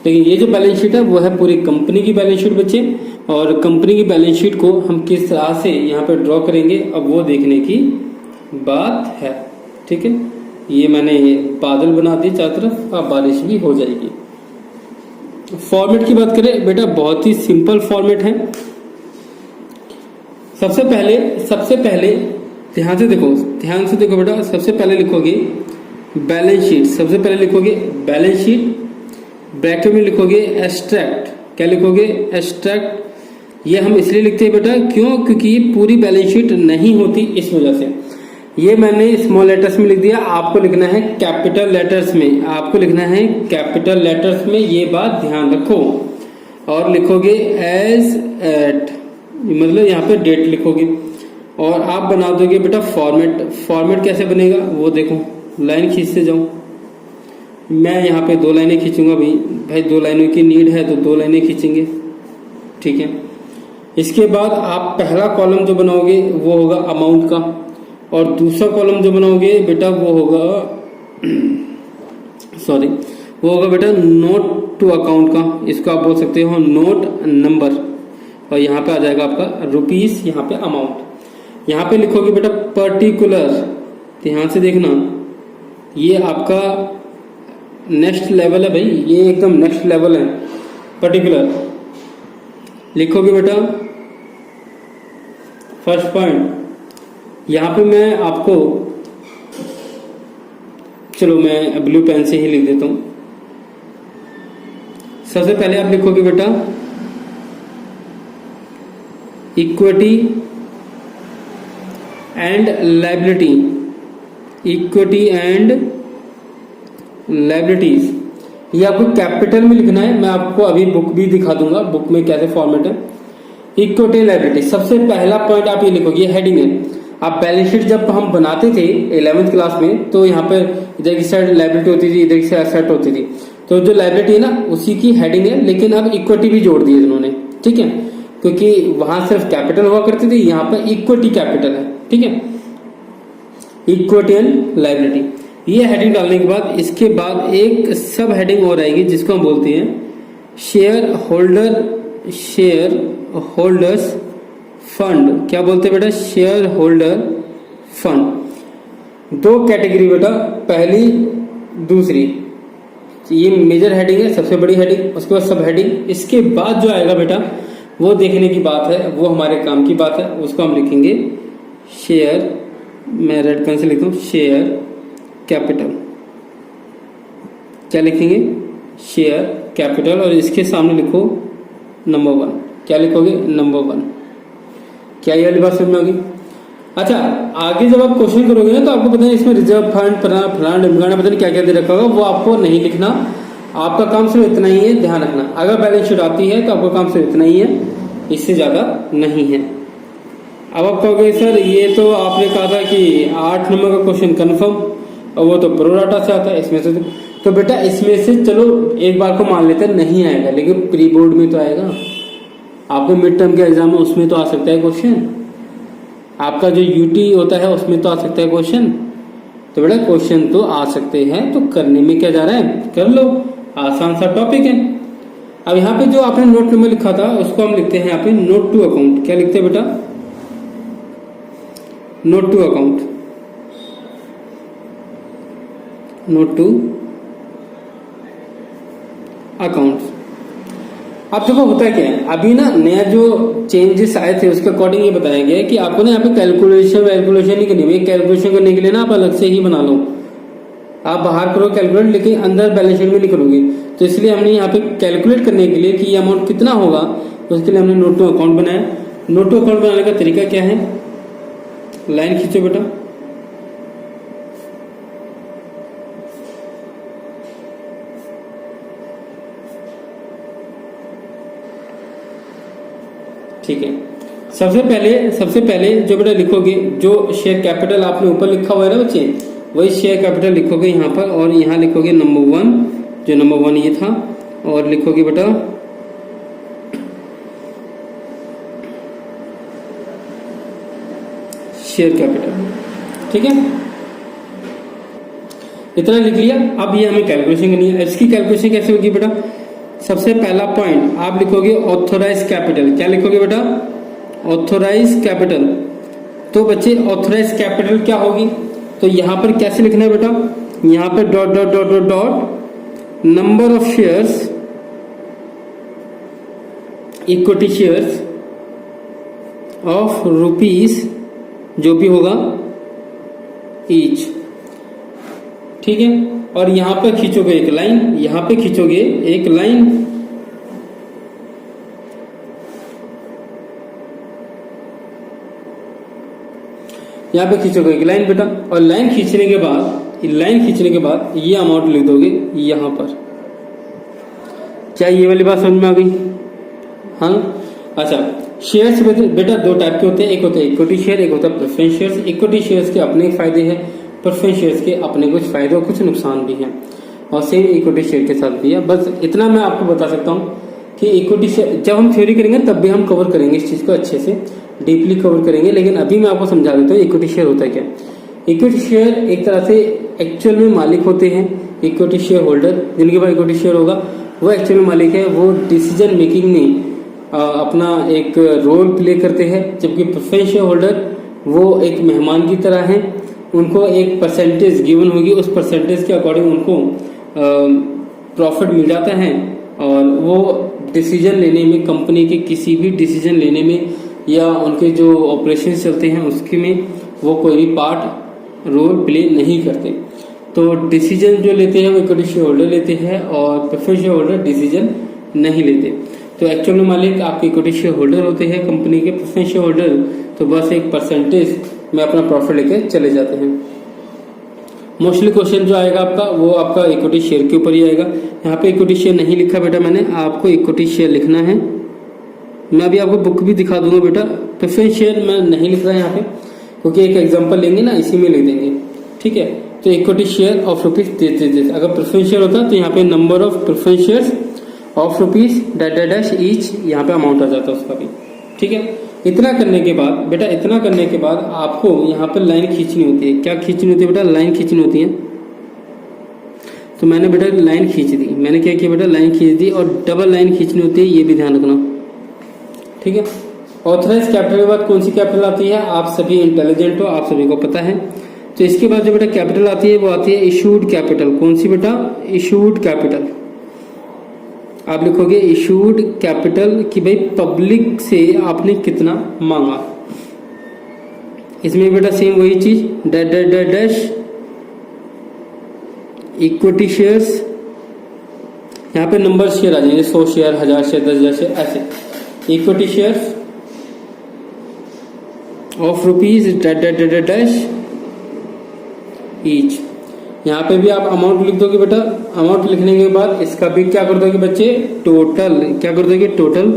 लेकिन ये जो बैलेंस शीट है वो है पूरी कंपनी की बैलेंस शीट बच्चे, और कंपनी की बैलेंस शीट को हम किस तरह से यहाँ पे ड्रॉ करेंगे अब वो देखने की बात है। ठीक है, ये मैंने बादल बना दिए चारों तरफ, अब बारिश भी हो जाएगी। फॉर्मेट की बात करें बेटा, बहुत ही सिंपल फॉर्मेट है। सबसे पहले ध्यान से देखो बेटा, सबसे पहले लिखोगे बैलेंस शीट, सबसे पहले लिखोगे बैलेंस शीट, ब्रैकेट में लिखोगे एब्स्ट्रैक्ट। क्या लिखोगे, एब्स्ट्रैक्ट। ये हम इसलिए लिखते हैं बेटा, क्यों, क्योंकि ये पूरी बैलेंस शीट नहीं होती, इस वजह से ये मैंने स्मॉल लेटर्स में लिख दिया। आपको लिखना है कैपिटल लेटर्स में, आपको लिखना है कैपिटल लेटर्स में, ये बात ध्यान रखो। और लिखोगे एज एट, मतलब यहाँ पे डेट लिखोगे, और आप बना दोगे बेटा फॉर्मेट। फॉर्मेट कैसे बनेगा वो देखो, लाइन खींचते जाओ। मैं यहाँ पे 2 लाइनें खींचूंगा भाई 2 लाइनों की नीड है तो 2 लाइनें खींचेंगे। ठीक है, इसके बाद आप पहला कॉलम जो बनाओगे वो होगा अमाउंट का, और दूसरा कॉलम जो बनाओगे बेटा वो होगा वो होगा बेटा नोट टू अकाउंट का, इसको आप बोल सकते हो नोट नंबर। और यहाँ पे आ जाएगा आपका रुपीस, यहाँ पे अमाउंट। यहाँ पे लिखोगे बेटा पर्टिकुलर, ध्यान से देखना, ये आपका नेक्स्ट लेवल है भाई, ये एकदम नेक्स्ट लेवल है। पर्टिकुलर लिखोगे बेटा फर्स्ट पॉइंट। यहाँ पे मैं आपको, चलो मैं ब्लू पेन से ही लिख देता हूं। सबसे पहले आप लिखोगे बेटा equity and liability, equity and liabilities, ये आपको कैपिटल में लिखना है। मैं आपको अभी बुक भी दिखा दूंगा, बुक में कैसे फॉर्मेट है। इक्विटी लायबिलिटी, सबसे पहला पॉइंट आप ये लिखोगे, हेडिंग है। आप बैलेंस शीट जब हम बनाते थे 11th क्लास में, तो यहाँ पर इधर की साइड लायबिलिटी होती थी, इधर की साइड एसेट होती थी। तो जो लायबिलिटी है ना, उसी की हेडिंग है, लेकिन अब इक्विटी भी जोड़ दी है इन्होंने, ठीक है, क्योंकि वहां सिर्फ कैपिटल हुआ करती थी, यहाँ पर इक्विटी कैपिटल है, ठीक है, इक्विटी एंड लायबिलिटी। ये हेडिंग डालने के बाद इसके बाद एक सब हेडिंग और आएगी जिसको हम बोलते हैं शेयर होल्डर्स फंड। क्या बोलते हैं बेटा? Share holder fund. दो कैटेगरी बेटा, पहली दूसरी, ये मेजर हेडिंग है, सबसे बड़ी हेडिंग, उसके बाद सब हेडिंग। इसके बाद जो आएगा बेटा वो देखने की बात है, वो हमारे काम की बात है, उसको हम लिखेंगे शेयर, मैं रेड पेन से लिखता हूं, शेयर कैपिटल। क्या लिखेंगे? शेयर कैपिटल, और इसके सामने लिखो नंबर 1। क्या लिखोगे? नंबर 1। क्या ये वाली बात समझ में होगी? अच्छा, आगे जब आप क्वेश्चन करोगे ना, तो आपको पता है इसमें रिजर्व फंड फलाना ढिमकाना पता नहीं क्या क्या दे रखा होगा, वो आपको नहीं लिखना। आपका काम सिर्फ इतना ही है, ध्यान रखना। अगर बैलेंस शीट आती है तो आपका काम सिर्फ इतना ही है, इससे ज्यादा नहीं है। अब आप कहोगे सर ये तो आपने कहा था कि 8 नंबर का क्वेश्चन कंफर्म, और वो तो प्रो डाटा से आता है, इसमें से तो बेटा इसमें से चलो एक बार को मान लेते हैं नहीं आएगा, लेकिन प्री बोर्ड में तो आएगा। आपके मिड टर्म के एग्जाम में उसमें तो आ सकता है क्वेश्चन, आपका जो यूटी होता है उसमें तो आ सकता है क्वेश्चन। तो बेटा क्वेश्चन तो आ सकते हैं, तो करने में क्या जा रहा है, कर लो, आसान सा टॉपिक है। अब यहाँ पे जो आपने नोट नंबर लिखा था उसको हम लिखते हैं यहाँ पे नोट टू अकाउंट। क्या लिखते हैं बेटा? Note to account, note to account. अब देखो होता क्या है, अभी ना नया जो चेंजेस आए थे उसके अकॉर्डिंग ये बताया गया है कि आपको ना यहाँ पे कैलकुलेशन नहीं करनी है। कैलकुलेशन करने के लिए ना आप अलग से ही बना लो, आप बाहर करो कैलकुलेट, लेकिन अंदर बैलेंस शीट में नहीं करोगे। तो इसलिए हमने यहाँ पे कैलकुलेट करने के लिए कि ये अमाउंट कितना होगा, उसके लिए हमने नोट टू अकाउंट बनाया। नोट टू अकाउंट बनाने का तरीका क्या है? लाइन खींचो बेटा, ठीक है। सबसे पहले जो बेटा लिखोगे, जो शेयर कैपिटल आपने ऊपर लिखा हुआ है ना बच्चे, वही शेयर कैपिटल लिखोगे यहाँ पर, और यहाँ लिखोगे नंबर 1, जो नंबर 1 ये था, और लिखोगे बेटा शेयर कैपिटल, ठीक है। इतना लिख लिया। अब ये हमें कैलकुलेशन करनी है। इसकी कैलकुलेशन कैसे होगी बेटा? सबसे पहला पॉइंट आप लिखोगे ऑथोराइज कैपिटल। क्या लिखोगे बेटा? Authorise capital. तो बच्चे ऑथोराइज कैपिटल क्या होगी? तो यहां पर कैसे लिखना है बेटा? यहां पर dot dot dot dot dot number of shares, equity shares of rupees, जो भी होगा ईच, ठीक है। और यहां पर खींचोगे एक लाइन, यहां पे खींचोगे एक लाइन, यहां पे खींचोगे एक लाइन बेटा, और लाइन खींचने के बाद ये अमाउंट लिख दोगे यहां पर। क्या ये वाली बात समझ में आ गई? हाँ। अच्छा, शेयर्स बेटा दो टाइप के होते हैं, एक होता है इक्विटी शेयर, एक होता है प्रेफरेंस शेयर्स। इक्विटी शेयर्स के अपने फायदे हैं, प्रेफरेंस शेयर्स के अपने कुछ फायदे और कुछ नुकसान भी हैं, और सेम इक्विटी शेयर के साथ भी है। बस इतना मैं आपको बता सकता हूँ कि इक्विटी शेयर जब हम थ्योरी करेंगे तब भी हम कवर करेंगे इस चीज को, अच्छे से डीपली कवर करेंगे। लेकिन अभी मैं आपको समझा देता हूँ इक्विटी शेयर होता है क्या। इक्विटी शेयर एक तरह से एक्चुअल में मालिक होते हैं इक्विटी शेयर होल्डर, जिनके पास इक्विटी शेयर होगा वो एक्चुअल में मालिक है, वो डिसीजन मेकिंग में अपना एक रोल प्ले करते हैं। जबकि प्रेफरेंस शेयर होल्डर वो एक मेहमान की तरह हैं, उनको एक परसेंटेज गिवन होगी, उस परसेंटेज के अकॉर्डिंग उनको प्रॉफिट मिल जाता है, और वो डिसीजन लेने में, कंपनी के किसी भी डिसीजन लेने में या उनके जो ऑपरेशन चलते हैं उसके में वो कोई भी पार्ट रोल प्ले नहीं करते। तो डिसीजन जो लेते हैं वो इक्विटी शेयर होल्डर लेते हैं, और प्रेफरेंस शेयर होल्डर डिसीजन नहीं लेते। तो एक्चुअल में मालिक आपके इक्विटी शेयर होल्डर होते हैं कंपनी के, प्रेफरेंस शेयर होल्डर, तो बस एक परसेंटेज में अपना प्रॉफिट लेके चले जाते हैं। मोस्टली क्वेश्चन जो आएगा आपका वो आपका इक्विटी शेयर के ऊपर ही आएगा। यहाँ पे इक्विटी शेयर नहीं लिखा बेटा मैंने, आपको इक्विटी शेयर लिखना है। मैं अभी आपको बुक भी दिखा दूंगा बेटा। प्रेफरेंस शेयर मैं नहीं लिख रहा यहाँ पे, क्योंकि एक एग्जांपल लेंगे ना, इसी में लिख देंगे, ठीक है। तो इक्विटी शेयर ऑफ रुपीज देते, अगर प्रेफरेंस शेयर होता तो यहाँ पे number of preference share of rupees dash each, यहाँ पे अमाउंट आ जाता है उसका भी, ठीक है। इतना करने के बाद बेटा, इतना करने के बाद आपको यहाँ पर लाइन खींचनी होती है। क्या खींचनी होती है बेटा? लाइन खींचनी होती है। तो मैंने बेटा लाइन खींच दी। मैंने क्या किया बेटा? लाइन खींच दी, और डबल लाइन खींचनी होती है, ये भी ध्यान रखना, ठीक है। ऑथराइज कैपिटल के बाद कौन सी कैपिटल आती है? आप सभी इंटेलिजेंट हो, आप सभी को पता है। तो इसके बाद जो बेटा कैपिटल आती है वो आती है इशूड कैपिटल। कौन सी बेटा? Issued capital. आप लिखोगे इशूड कैपिटल कि भाई पब्लिक से आपने कितना मांगा। इसमें बेटा सेम वही चीज, डैश इक्विटी शेयर्स, यहाँ पे नंबर शेयर आ जाएंगे, 100 शेयर, 1000 शेयर, 10,000 शेयर, ऐसे। Equity shares of rupees dash each. यहाँ पे भी आप अमाउंट लिख दोगे बेटा। अमाउंट लिखने के बाद इसका भी क्या कर दोगे बच्चे? टोटल। क्या कर दोगे? टोटल।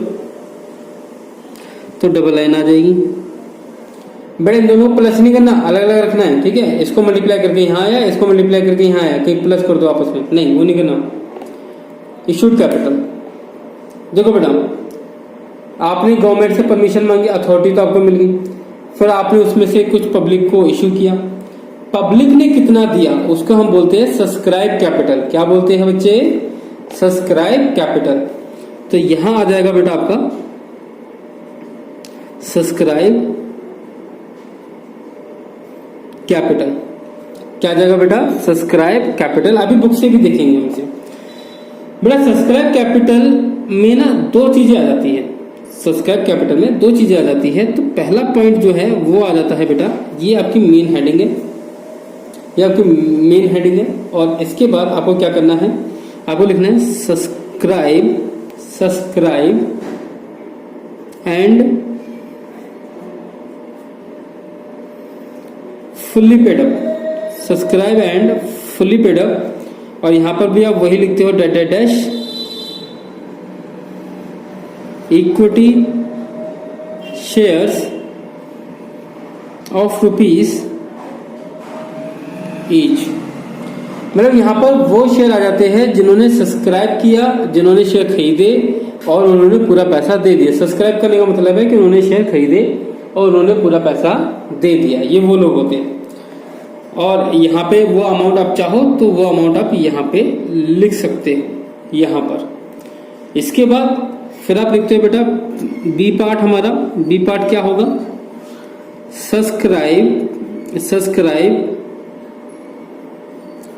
तो डबल लाइन आ जाएगी। बेटा इन दोनों को प्लस नहीं करना, अलग अलग रखना है, ठीक है। इसको मल्टीप्लाई करके यहाँ आया, इसको मल्टीप्लाई करके यहाँ आया, कहीं प्लस कर दो आपस में, नहीं वो नहीं करना। इशूड कैपिटल, देखो बेटा आपने गवर्नमेंट से परमिशन मांगी, अथॉरिटी तो आपको मिल गई, फिर आपने उसमें से कुछ पब्लिक को इशू किया। पब्लिक ने कितना दिया उसको हम बोलते हैं सब्सक्राइब कैपिटल। क्या बोलते हैं बच्चे? Subscribe capital. तो यहां आ जाएगा बेटा आपका सब्सक्राइब कैपिटल। क्या जाएगा बेटा? Subscribe capital. अभी बुक से भी देखेंगे हमसे बेटा। सब्सक्राइब कैपिटल में ना दो चीजें आ जाती है। सब्सक्राइब कैपिटल में दो चीजें आ जाती है। तो पहला पॉइंट जो है वो आ जाता है बेटा, ये आपकी मेन हेडिंग है, ये आपकी मेन हेडिंग है। और इसके बाद आपको क्या करना है? आपको लिखना है subscribe and fully paid up. Subscribe and fully paid up. और यहां पर भी आप वही लिखते हो dash equity shares of rupees each. मतलब यहाँ पर वो शेयर आ जाते हैं जिन्होंने सब्सक्राइब किया, जिन्होंने शेयर खरीदे और उन्होंने पूरा पैसा दे दिया। सब्सक्राइब करने का मतलब है कि उन्होंने शेयर खरीदे और उन्होंने पूरा पैसा दे दिया, ये वो लोग होते हैं। और यहाँ पे वो अमाउंट आप चाहो तो वो अमाउंट आप यहाँ पे लिख सकते हैं, यहाँ पर। इसके बाद फिर आप लिखते हो बेटा बी पार्ट। हमारा बी पार्ट क्या होगा? Subscribe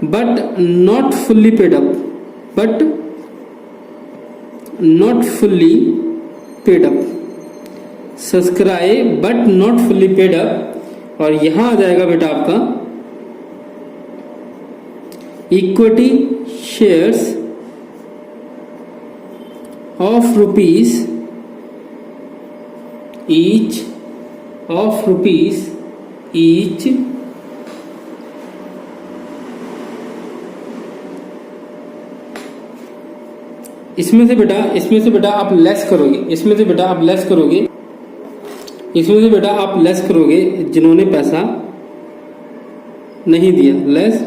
but not fully paid up, but not fully paid up। Subscribe but not fully paid up। और यहां आ जाएगा बेटा आपका equity shares of rupees each, of rupees each. इसमें से बेटा आप लेस करोगे, इसमें से बेटा आप लेस करोगे जिन्होंने पैसा नहीं दिया। Less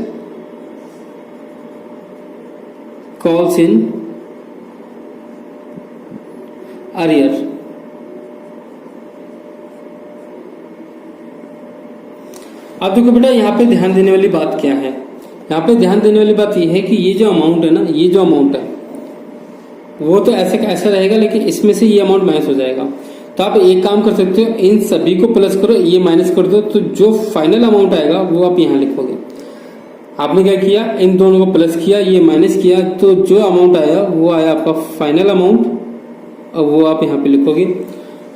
calls in arrear. अब देखो बेटा यहाँ पे ध्यान देने वाली बात क्या है? यहाँ पे ध्यान देने वाली बात ये है कि ये जो अमाउंट है ना, ये जो अमाउंट है वो तो ऐसे का ऐसा रहेगा, लेकिन इसमें से ये अमाउंट माइनस हो जाएगा। तो आप एक काम कर सकते हो, इन सभी को प्लस करो, ये माइनस कर दो, तो जो फाइनल अमाउंट आएगा वो आप यहाँ लिखोगे। आपने क्या किया? इन दोनों को प्लस किया, ये माइनस किया, तो जो अमाउंट आया वो आया आपका फाइनल अमाउंट, और वो आप यहाँ पे लिखोगे।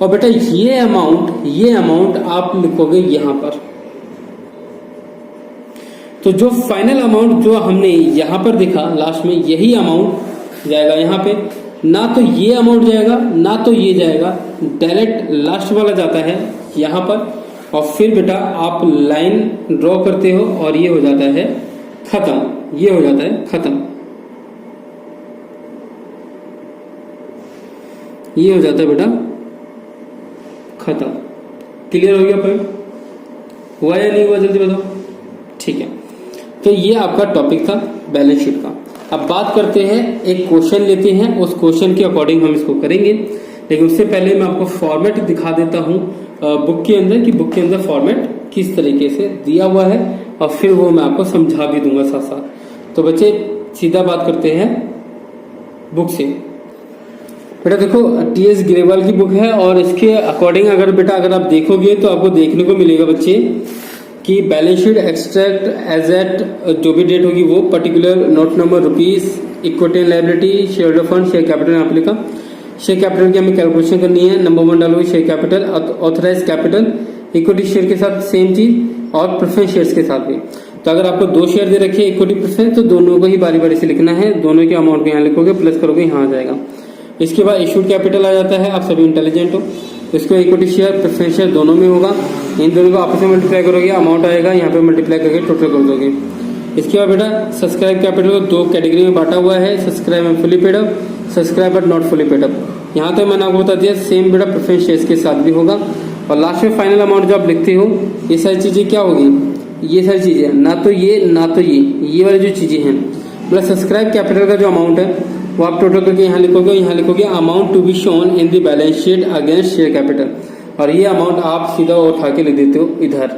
और बेटा ये अमाउंट आप लिखोगे यहाँ पर। तो जो फाइनल अमाउंट जो हमने यहाँ पर देखा लास्ट में, यही अमाउंट जाएगा यहाँ पे। ना तो ये अमाउंट जाएगा ना तो ये जाएगा, डायरेक्ट लास्ट वाला जाता है यहाँ पर, और फिर बेटा आप लाइन ड्रॉ करते हो और ये हो जाता है खत्म, ये हो जाता है खत्म, ये हो जाता है बेटा खत्म। क्लियर हो गया पॉइंट? हुआ या नहीं हुआ जल्दी बताओ। ठीक है, तो ये आपका टॉपिक था बैलेंस शीट का। अब बात करते हैं, एक क्वेश्चन लेते हैं, उस क्वेश्चन के अकॉर्डिंग हम इसको करेंगे, लेकिन उससे पहले मैं आपको फॉर्मेट दिखा देता हूँ बुक के अंदर कि बुक के अंदर फॉर्मेट किस तरीके से दिया हुआ है, और फिर वो मैं आपको समझा भी दूंगा साथ साथ। तो बच्चे सीधा बात करते हैं बुक से। बेटा देखो टीएस ग्रेवाल की बुक है, और इसके अकॉर्डिंग अगर बेटा अगर आप देखोगे तो आपको देखने को मिलेगा बच्चे कि balance sheet extract as at जो भी डेट होगी वो particular note number rupees, equity and liability, share holder fund, share capital यहाँ पे लिखा। शेयर कैपिटल की हमें कैलकुलेशन करनी है। नंबर 1 डालोगे share capital, authorise capital, equity share के साथ सेम चीज, और प्रेफरेंस शेयर्स के साथ भी। तो अगर आपको 2 शेयर दे रखे इक्विटी प्रेफरेंस, तो दोनों को ही बारी बारी से लिखना है, दोनों के अमाउंट को यहाँ लिखोगे, प्लस करोगे, यहाँ आ जाएगा। इसके बाद इशूड कैपिटल आ जाता है, आप सभी इंटेलिजेंट हो, इसको इक्विटी शेयर प्रेफरेंस शेयर दोनों में होगा, इन दोनों को आपस में मल्टीप्लाई करोगे, अमाउंट आएगा, यहाँ पे मल्टीप्लाई करके टोटल कर दोगे। इसके बाद बेटा सब्सक्राइब कैपिटल को 2 कैटेगरी में बांटा हुआ है, subscribe and fully paid up, subscribe but not fully paid up. यहाँ तक मैंने आपको बता दिया, सेम बेटा प्रेफरेंस शेयर्स के साथ भी होगा। और लास्ट में फाइनल अमाउंट जो आप लिखते हो, ये सारी चीजें क्या होगी, ये सारी चीजें ना तो ये ना तो ये वाली जो चीजें हैं, मतलब सब्सक्राइब कैपिटल का जो अमाउंट है वो आप टोटल करके यहाँ लिखोगे amount to be shown in the balance sheet against share capital, और ये अमाउंट आप सीधा उठा के लिख देते हो इधर।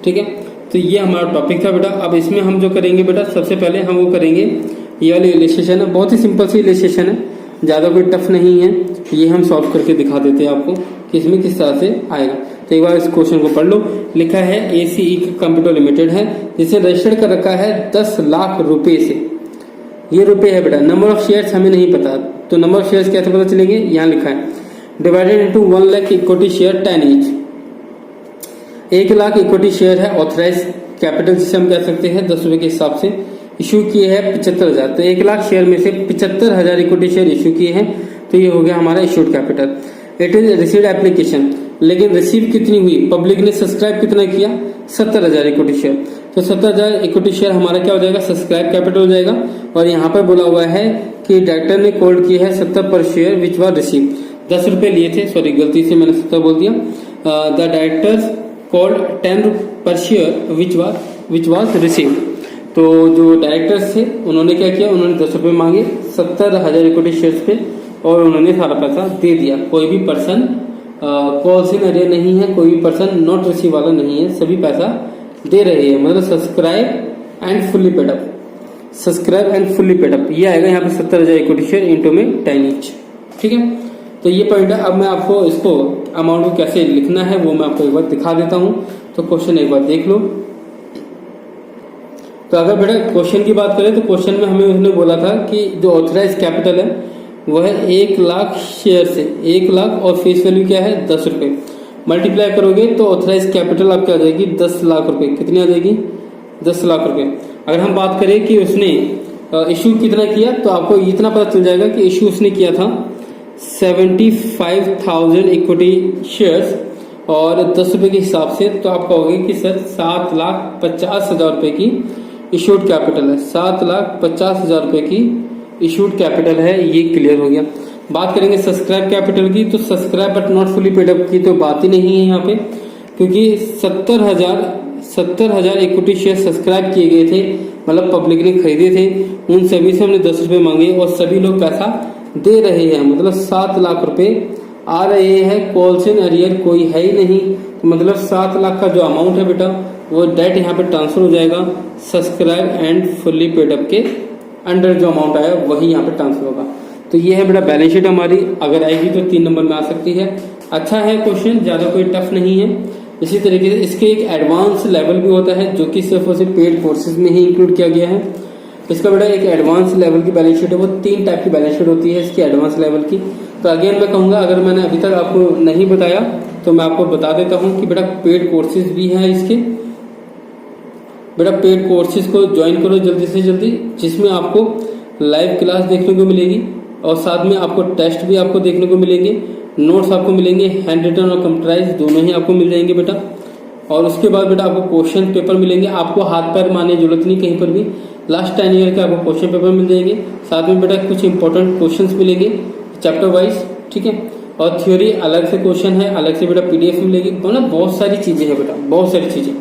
ठीक है, तो ये हमारा टॉपिक था बेटा। अब इसमें हम जो करेंगे बेटा, सबसे पहले हम वो करेंगे ये वाली इलस्ट्रेशन है, बहुत ही सिंपल सी इलस्ट्रेशन है, ज्यादा कोई टफ नहीं है, ये हम सॉल्व करके दिखा देते हैं आपको कि इसमें किस तरह से आएगा। तो एक बार इस क्वेश्चन को पढ़ लो। लिखा है ACE कंप्यूटर लिमिटेड है, जिसे रजिस्टर्ड कर रखा है 10 लाख रुपए से, ये रुपए है बेटा। नंबर ऑफ शेयर्स हमें नहीं पता, तो नंबर ऑफ शेयर्स कैसे पता चलेंगे, यहाँ लिखा है divided into 1 lakh equity share 10 each. 1 lakh equity share है, ऑथराइज कैपिटल जिसे हम कह सकते हैं 10 रुपए के हिसाब से इशू किए हैं 75,000, तो 1 लाख शेयर में से 75,000 इक्विटी शेयर इशू किए हैं, तो ये हो गया हमारा issued capital. It is received application, लेकिन रिसीव कितनी हुई, पब्लिक ने सब्सक्राइब कितना किया, 70,000 इक्विटी शेयर, तो 70,000 इक्विटी शेयर हमारा क्या हो जाएगा, सब्सक्राइब कैपिटल हो जाएगा। और यहाँ पर बोला हुआ है कि डायरेक्टर ने कॉल किया है 70 पर शेयर विच वाज रिसीव, 10 रुपए लिए थे, सॉरी गलती से मैंने 70 बोल दिया। द डायरेक्टर्स कॉल्ड 10 पर शेयर विच वाज रिसीव, तो जो डायरेक्टर्स थे उन्होंने क्या किया, उन्होंने 10 रुपए मांगे 70,000 इक्विटी शेयर्स पे, और उन्होंने सारा पैसा दे दिया। कोई भी पर्सन कॉल्स इन अरियर नहीं है, कोई भी पर्सन नॉट रिसीव वाला नहीं है, सभी पैसा दे रहे हैं, मतलब subscribe and fully paid up, subscribe and fully paid up, ये आएगा यहाँ पे 70,000 इक्विटी शेयर इनटू में 10 ईच। ठीक है, तो ये पॉइंट है। अब मैं आपको इसको अमाउंट को कैसे लिखना है वो मैं आपको एक बार दिखा देता हूँ, तो क्वेश्चन एक बार देख लो। तो अगर बेटा क्वेश्चन की बात करें तो क्वेश्चन में हमें उसने बोला था कि जो ऑथराइज कैपिटल है वह है 1 लाख शेयर से, 1 लाख, और फेस वैल्यू क्या है 10 रुपए, मल्टीप्लाई करोगे तो ऑथराइज कैपिटल आपकी आ जाएगी 10 लाख रुपए। कितनी आ जाएगी, 10 लाख रुपए। अगर हम बात करें कि उसने इशू कितना किया, तो आपको इतना पता चल जाएगा कि इशू उसने किया था 75,000 इक्विटी शेयर्स, और 10 रुपए के हिसाब से, तो आप कहोगे कि सर 7,50,000 रुपए की इशूड कैपिटल है, 7,50,000 रुपए की इशूड कैपिटल है, ये क्लियर हो गया। बात करेंगे सब्सक्राइब कैपिटल की, तो subscribe but not fully paid up की तो बात ही नहीं है यहाँ पे, क्योंकि 70,000 इक्विटी शेयर सब्सक्राइब किए गए थे, मतलब पब्लिक ने खरीदे थे, उन सभी से हमने 10 रुपए मांगे और सभी लोग पैसा दे रहे हैं, मतलब 7 लाख रुपए आ रहे हैं। कॉल्स इन अरियर कोई है ही नहीं, तो मतलब 7 लाख का जो अमाउंट है बेटा वो डायरेक्ट यहाँ पे ट्रांसफर हो जाएगा subscribe and fully paid up के अंडर, जो अमाउंट आया वही यहाँ पे ट्रांसफर होगा। तो ये है बेटा बैलेंस शीट हमारी, अगर आएगी तो 3 नंबर में आ सकती है। अच्छा है क्वेश्चन, ज्यादा कोई टफ नहीं है। इसी तरीके से इसके एक एडवांस लेवल भी होता है जो कि सिर्फ और सिर्फ पेड कोर्सेज में ही इंक्लूड किया गया है। इसका बेटा एक एडवांस लेवल की बैलेंस शीट है, वो 3 टाइप की बैलेंस शीट होती है इसकी एडवांस लेवल की। तो अगेन मैं कहूंगा, अगर मैंने अभी तक आपको नहीं बताया तो मैं आपको बता देता हूँ कि बेटा पेड कोर्सेज भी हैं इसके। बेटा पेड कोर्सेज को ज्वाइन करो जल्दी से जल्दी, जिसमें आपको लाइव क्लास देखने को मिलेगी, और साथ में आपको टेस्ट भी आपको देखने को मिलेंगे, नोट्स आपको मिलेंगे, हैंड रिटन और कंप्यूटराइज दोनों ही आपको मिल जाएंगे बेटा। और उसके बाद बेटा आपको क्वेश्चन पेपर मिलेंगे, आपको हाथ पैर मारने की जरूरत नहीं कहीं पर भी। लास्ट 10 ईयर के आपको क्वेश्चन पेपर मिल जाएंगे, साथ में बेटा कुछ इंपॉर्टेंट क्वेश्चंस मिलेंगे चैप्टर वाइज, ठीक है। और थ्योरी अलग से क्वेश्चन है, अलग से बेटा PDF मिलेगी, मतलब बहुत सारी चीजें हैं बेटा, बहुत सारी चीजें।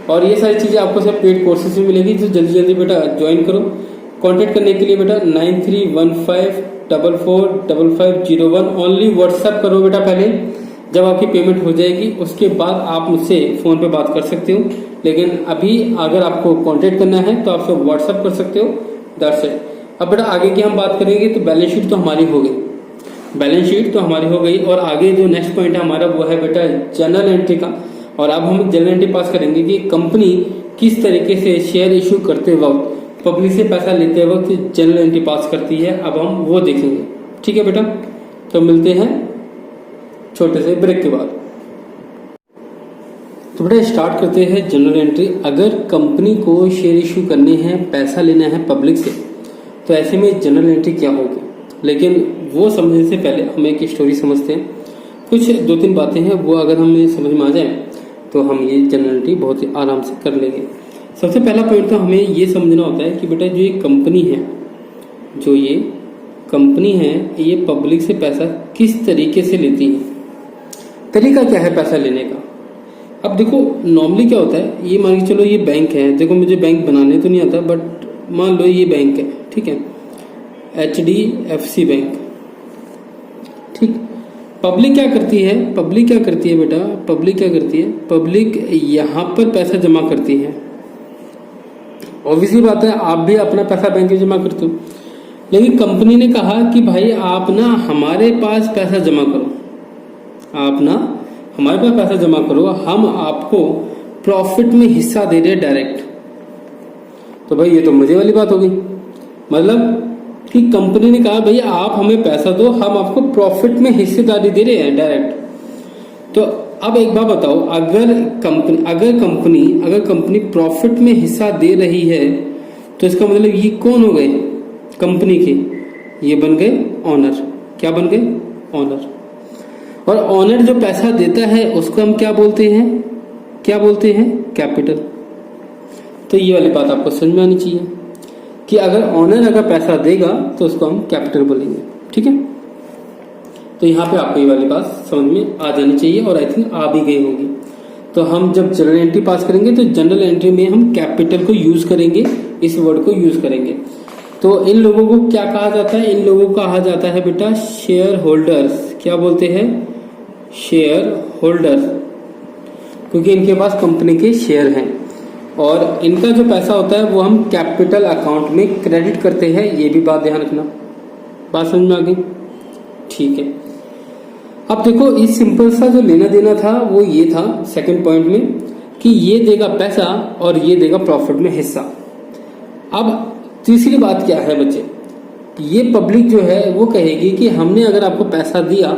और ये सारी चीजें आपको सब पेड कोर्सेज में मिलेगी, तो जल्दी जल्दी बेटा ज्वाइन करो। कांटेक्ट करने के लिए बेटा 9315445501 ओनली व्हाट्सएप करो बेटा पहले, जब आपकी पेमेंट हो जाएगी उसके बाद आप मुझसे फोन पे बात कर सकते हो। लेकिन अभी अगर आपको कांटेक्ट करना है तो आप सब व्हाट्सएप कर सकते हो, दैट्स इट। अब बेटा आगे की हम बात करेंगे तो बैलेंस शीट तो हमारी हो गई, बैलेंस शीट तो हमारी हो गई। और आगे जो नेक्स्ट पॉइंट है हमारा वो है बेटा जर्नल एंट्री का। और अब हम जर्नल एंट्री पास करेंगे कि कंपनी किस तरीके से शेयर इशू करते वक्त, पब्लिक से पैसा लेते वक्त जर्नल एंट्री पास करती है, अब हम वो देखेंगे, ठीक है बेटा। तो मिलते हैं छोटे से ब्रेक के बाद। तो बेटा स्टार्ट करते हैं जनरल एंट्री। अगर कंपनी को शेयर इशू करने हैं, पैसा लेना है पब्लिक से, तो ऐसे में जनरल एंट्री क्या होगी। लेकिन वो समझने से पहले हम एक स्टोरी समझते हैं। कुछ 2-3 बातें हैं, वो अगर हमें समझ में आ जाए तो हम ये जनरल एंट्री बहुत ही आराम से कर लेंगे। सबसे पहला पॉइंट तो हमें ये समझना होता है कि बेटा जो ये कंपनी है, जो ये कंपनी है, ये पब्लिक से पैसा किस तरीके से लेती है, तरीका क्या है पैसा लेने का। अब देखो नॉर्मली क्या होता है, ये मान के चलो ये बैंक है, देखो मुझे बैंक बनाने तो नहीं आता, बट मान लो ये बैंक है, ठीक है, HDFC बैंक, ठीक। पब्लिक क्या करती है, पब्लिक क्या करती है बेटा, पब्लिक क्या करती है, पब्लिक यहाँ पर पैसा जमा करती है। ऑब्वियसली बात है आप भी अपना पैसा बैंक में जमा करते हो, लेकिन कंपनी ने कहा कि भाई आप ना हमारे पास पैसा जमा करो, आप ना हमारे पास पैसा जमा करो, हम आपको प्रॉफिट में हिस्सा दे रहे हैं डायरेक्ट। तो भाई ये तो मजे वाली बात हो गई, मतलब कि कंपनी ने कहा भाई आप हमें पैसा दो, हम आपको प्रॉफिट में हिस्सेदारी दे रहे हैं डायरेक्ट। तो अब एक बात बताओ, अगर कंपनी प्रॉफिट में हिस्सा दे रही है तो इसका मतलब ये कौन हो गए, कंपनी के, ये बन गए ऑनर। क्या बन गए, ऑनर। और ऑनर जो पैसा देता है उसको हम क्या बोलते हैं, क्या बोलते हैं, कैपिटल। तो ये वाली बात आपको समझ में आनी चाहिए कि अगर ऑनर अगर पैसा देगा तो उसको हम कैपिटल बोलेंगे, ठीक है। तो यहाँ पे आपको ये वाली बात समझ में आ जानी चाहिए, और आई थिंक आ भी गई होगी। तो हम जब जनरल एंट्री पास करेंगे तो जनरल एंट्री में हम कैपिटल को यूज करेंगे, इस वर्ड को यूज करेंगे। तो इन लोगों को क्या कहा जाता है, इन लोगों को कहा जाता है बेटा शेयर होल्डर्स। क्या बोलते हैं, शेयर होल्डर्स, क्योंकि इनके पास कंपनी के शेयर हैं और इनका जो पैसा होता है वो हम कैपिटल अकाउंट में क्रेडिट करते हैं। ये भी बात ध्यान रखना, बात समझ में आ गई, ठीक है। अब देखो इस सिंपल सा जो लेना देना था वो ये था सेकंड पॉइंट में कि ये देगा पैसा और ये देगा प्रॉफिट में हिस्सा। अब तीसरी बात क्या है बच्चे, ये पब्लिक जो है वो कहेगी कि हमने अगर आपको पैसा दिया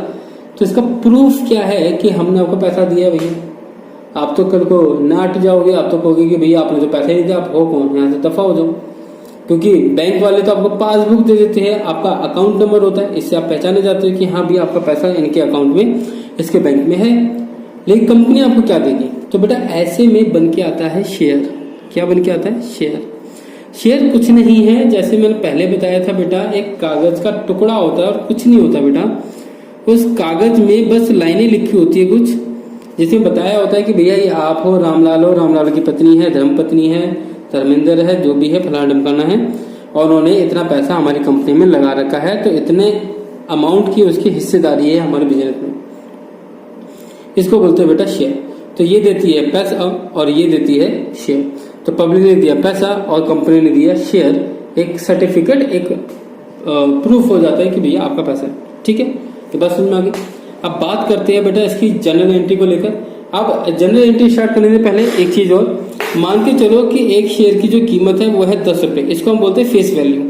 तो इसका प्रूफ क्या है कि हमने आपको पैसा दिया है। भैया आप तो कल को नाट जाओगे, आप तो कहोगे कि भैया आपने तो पैसा नहीं दिया, आप हो कौन, यहाँ से दफा हो जाओ। क्योंकि बैंक वाले तो आपको पासबुक दे देते हैं, आपका अकाउंट नंबर होता है, इससे आप पहचाने जाते हो कि हाँ भैया आपका पैसा इनके अकाउंट में, इसके बैंक में है। लेकिन कंपनी आपको क्या देगी, तो बेटा ऐसे में बन के आता है शेयर। क्या बन के आता है, शेयर। शेयर कुछ नहीं है, जैसे मैंने पहले बताया था बेटा, एक कागज का टुकड़ा होता है और कुछ नहीं होता बेटा। उस कागज में बस लाइनें लिखी होती है कुछ, जिसमें बताया होता है कि भैया ये आप हो, रामलाल की पत्नी है, धर्मपत्नी है, धर्मेंद्र है, जो भी है, फलाना ढमकाना है, और उन्होंने इतना पैसा हमारी कंपनी में लगा रखा है, तो इतने अमाउंट की उसकी हिस्सेदारी है हमारे बिजनेस में। इसको बोलते हैं बेटा शेयर। तो ये देती है पैसा और ये देती है शेयर। तो पब्लिक ने दिया पैसा और कंपनी ने दिया शेयर, एक सर्टिफिकेट, एक प्रूफ हो जाता है कि भैया आपका पैसा है, ठीक है। तो बस समझ में आ गई। अब बात करते हैं बेटा इसकी जनरल एंट्री को लेकर। अब जनरल एंट्री स्टार्ट करने से पहले एक चीज और, मान के चलो कि एक शेयर की जो कीमत है वो है 10 रुपए, इसको हम बोलते हैं फेस वैल्यू।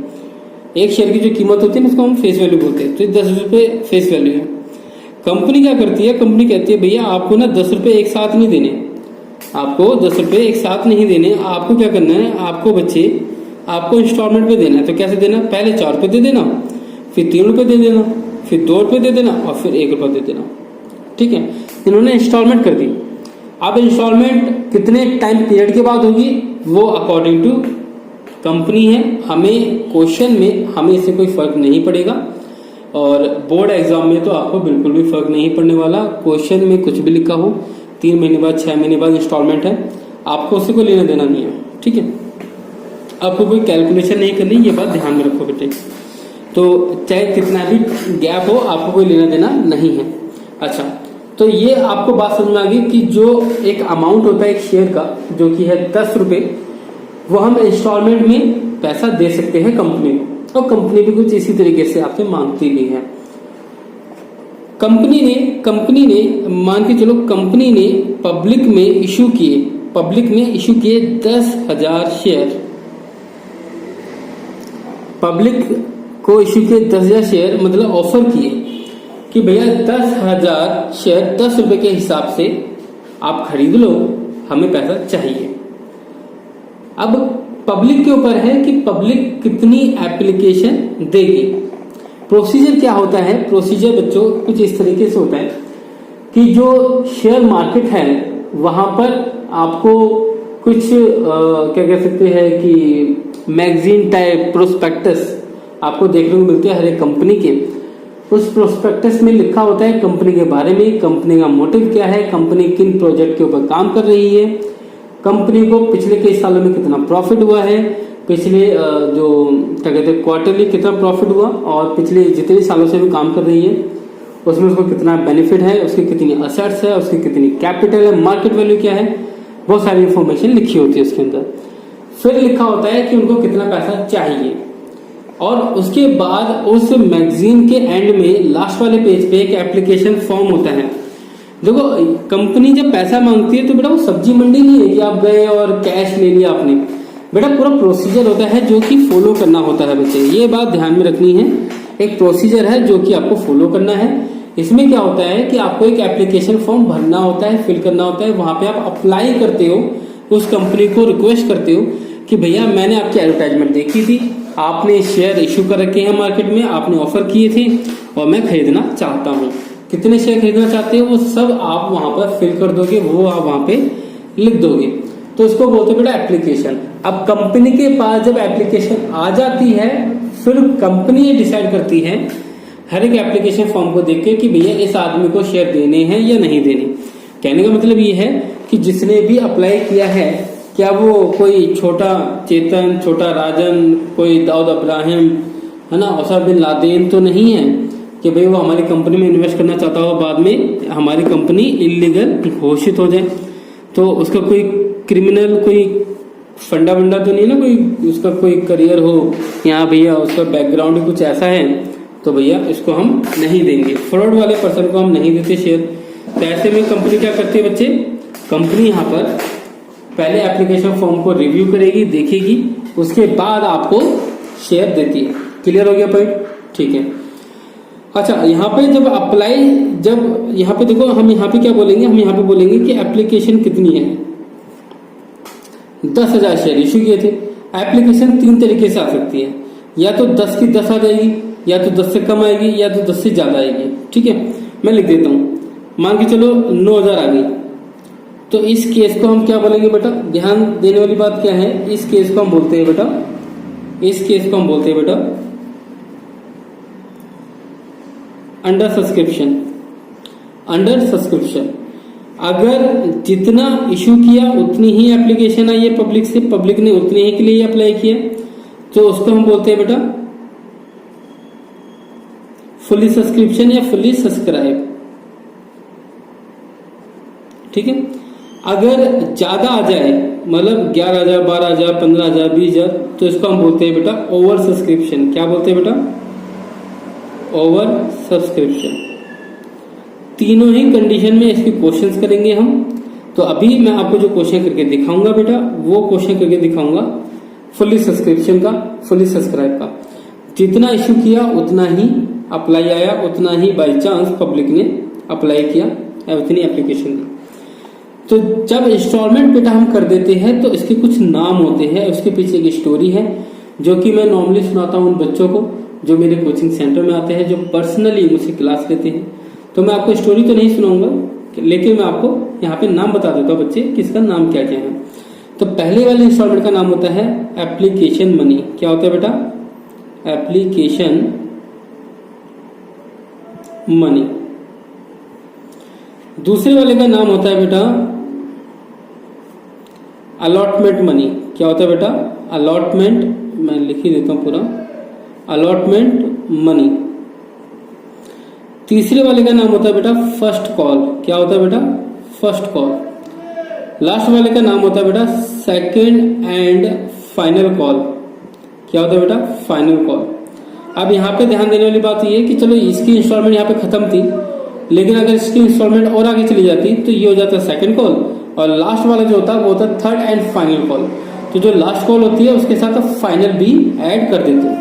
एक शेयर की जो कीमत होती है ना उसको हम फेस वैल्यू बोलते हैं, तो 10 रुपए फेस वैल्यू है। कंपनी क्या करती है, कंपनी कहती है भैया आपको ना 10 रुपए एक साथ नहीं देने, आपको 10 रुपए एक साथ नहीं देने, आपको क्या करना है, आपको बच्चे आपको इंस्टॉलमेंट पे देना है। तो कैसे देना, पहले 4 रुपए दे देना, फिर 3 रुपये दे देना, फिर 2 रुपये दे देना और फिर 1 रुपया दे देना। ठीक है, इन्होंने इंस्टॉलमेंट कर दी। अब इंस्टॉलमेंट कितने टाइम पीरियड के बाद होगी वो अकॉर्डिंग टू कंपनी है, हमें क्वेश्चन में हमें इससे कोई फर्क नहीं पड़ेगा और बोर्ड एग्जाम में तो आपको बिल्कुल भी फर्क नहीं पड़ने वाला। क्वेश्चन में कुछ भी लिखा हो 3 महीने बाद 6 महीने बाद इंस्टॉलमेंट है, आपको उससे कोई लेना देना नहीं है। ठीक है, आपको कोई कैलकुलेशन नहीं करनी, ये बात ध्यान में रखो बेटे। तो चाहे कितना भी गैप हो आपको कोई लेना देना नहीं है। अच्छा, तो ये आपको बात समझ में आ गई कि जो एक अमाउंट होता है एक शेयर का जो कि है 10 रुपये, वो हम इंस्टॉलमेंट में पैसा दे सकते हैं कंपनी को, और कंपनी भी कुछ इसी तरीके से आपसे मांगती भी है। कंपनी ने मान के चलो कंपनी ने पब्लिक में इशू किए 10,000 शेयर, पब्लिक को इशू किए 10,000 शेयर, मतलब ऑफर किए कि भैया 10,000 शेयर 10 रुपए के हिसाब से आप खरीद लो, हमें पैसा चाहिए। अब पब्लिक के ऊपर है कि पब्लिक कितनी एप्लीकेशन देगी। प्रोसीजर क्या होता है? प्रोसीजर बच्चों कुछ इस तरीके से होता है कि जो शेयर मार्केट है वहां पर आपको कुछ क्या कह सकते हैं कि मैगजीन टाइप प्रोस्पेक्टस आपको देखने को मिलते हैं हर एक कंपनी के। उस प्रोस्पेक्टस में लिखा होता है कंपनी के बारे में, कंपनी का मोटिव क्या है, कंपनी किन प्रोजेक्ट के ऊपर काम कर रही है, कंपनी को पिछले कई सालों में कितना प्रॉफिट हुआ है, पिछले जो क्या कहते हैं क्वार्टरली कितना प्रॉफिट हुआ, और पिछले जितने सालों से भी काम कर रही है उसमें उसको कितना बेनिफिट है, उसकी कितनी असेट्स है, उसकी कितनी कैपिटल है, मार्केट वैल्यू क्या है, बहुत सारी इंफॉर्मेशन लिखी होती है उसके अंदर। फिर लिखा होता है कि उनको कितना पैसा चाहिए, और उसके बाद उस मैगजीन के एंड में लास्ट वाले पेज पे एक एप्लीकेशन फॉर्म होता है। देखो कंपनी जब पैसा मांगती है तो बेटा वो सब्जी मंडी नहीं है कि आप गए और कैश ले लिया आपने, बेटा पूरा प्रोसीजर होता है जो कि फॉलो करना होता है बच्चे, ये बात ध्यान में रखनी है। एक प्रोसीजर है जो कि आपको फॉलो करना है। इसमें क्या होता है कि आपको एक एप्लीकेशन फॉर्म भरना होता है, फिल करना होता है, वहां पे आप अप्लाई करते हो, उस कंपनी को रिक्वेस्ट करते हो कि भैया मैंने आपकी एडवर्टाइजमेंट देखी थी, आपने शेयर इशू कर रखे हैं मार्केट में, आपने ऑफर किए थे और मैं खरीदना चाहता हूँ। कितने शेयर खरीदना चाहते हो वो सब आप वहां पर फिल कर दोगे, वो आप वहां पे लिख दोगे, तो इसको बोलते हैं बेटा एप्लीकेशन। अब कंपनी के पास जब एप्लीकेशन आ जाती है फिर कंपनी ये डिसाइड करती है हर एक एप्लीकेशन फॉर्म को देख के कि भैया इस आदमी को शेयर देने हैं या नहीं देने। कहने का मतलब ये है कि जिसने भी अप्लाई किया है, क्या वो कोई छोटा चेतन, छोटा राजन, कोई दाऊद इब्राहिम है ना, ओसामा बिन लादेन तो नहीं है कि भाई वो हमारी कंपनी में इन्वेस्ट करना चाहता हो, बाद में हमारी कंपनी इलीगल घोषित हो जाए। तो उसका कोई क्रिमिनल कोई फंडा वंडा तो नहीं ना, कोई उसका कोई करियर हो यहाँ भैया, उसका बैकग्राउंड कुछ ऐसा है तो भैया इसको हम नहीं देंगे, फ्रॉड वाले पर्सन को हम नहीं देते शेयर। तो ऐसे में कंपनी क्या करती है बच्चे, कंपनी यहाँ पर पहले एप्लीकेशन फॉर्म को रिव्यू करेगी, देखेगी, उसके बाद आपको शेयर देती है। क्लियर हो गया पॉइंट? ठीक है। अच्छा, यहाँ पे जब अप्लाई, जब यहाँ पे देखो हम यहाँ पे क्या बोलेंगे, हम यहाँ पे बोलेंगे कि एप्लीकेशन कितनी है, 10,000 शेयर इशू किए थे। एप्लीकेशन 3 तरीके से आ सकती है, या तो 10 की 10 आ जाएगी, या तो 10 से कम आएगी, या तो 10 से ज्यादा आएगी। ठीक है, मैं लिख देता हूँ, मान के चलो 9,000 आ गई, तो इस केस को हम क्या बोलेंगे बेटा, ध्यान देने वाली बात क्या है, इस केस को हम बोलते हैं बेटा, इस केस को हम बोलते हैं बेटा अंडर सब्सक्रिप्शन। अंडर सब्सक्रिप्शन, अगर जितना इशू किया उतनी ही एप्लीकेशन आई है पब्लिक से, पब्लिक ने उतने ही के लिए अप्लाई किया, तो उसको हम बोलते हैं बेटा फुली सब्सक्रिप्शन या फुली सब्सक्राइब। ठीक है, अगर ज्यादा आ जाए, मतलब 11,000, 12,000, 15,000, 20,000, तो इसको हम बोलते हैं बेटा ओवर सब्सक्रिप्शन। क्या बोलते हैं बेटा? Over subscription. तीनों ही कंडीशन में इसके क्वेश्चंस करेंगे हम। तो अभी मैं आपको जो क्वेश्चन करके दिखाऊंगा बेटा, वो क्वेश्चन करके दिखाऊंगा फुली सब्सक्रिप्शन का, फुली सब्सक्राइब का। जितना इशू किया उतना ही अप्लाई आया, उतना ही बाई चांस पब्लिक ने अप्लाई किया, उतनी एप्लीकेशन दी। तो जब इंस्टॉलमेंट बेटा हम कर देते हैं तो इसके कुछ नाम होते हैं, उसके पीछे एक स्टोरी है जो कि मैं नॉर्मली सुनाता हूँ उन बच्चों को, जो मेरे कोचिंग सेंटर में आते हैं, जो पर्सनली मुझसे क्लास लेते हैं। तो मैं आपको स्टोरी तो नहीं सुनाऊंगा, लेकिन मैं आपको यहाँ पे नाम बता देता हूँ बच्चे कि इसका नाम क्या क्या है। तो पहले वाले इंस्टॉलमेंट का नाम होता है एप्लीकेशन मनी। क्या होता है बेटा? Application money. दूसरे वाले का नाम होता है बेटा अलॉटमेंट मनी। क्या होता है बेटा? अलॉटमेंट, मैं लिख ही देता हूं पूरा, अलॉटमेंट मनी। तीसरे वाले का नाम होता है बेटा फर्स्ट कॉल। क्या होता है बेटा? First call. लास्ट वाले का नाम होता है बेटा सेकंड एंड फाइनल कॉल। क्या होता है बेटा? Final call. अब यहाँ पे ध्यान देने वाली बात ये है कि चलो इसकी इंस्टॉलमेंट यहाँ पे खत्म थी, लेकिन अगर इसकी इंस्टॉलमेंट और आगे चली जाती तो ये हो जाता है सेकंड कॉल, और लास्ट वाला जो होता है वो होता है थर्ड एंड फाइनल कॉल। तो जो लास्ट कॉल होती है उसके साथ फाइनल भी ऐड कर देते हो।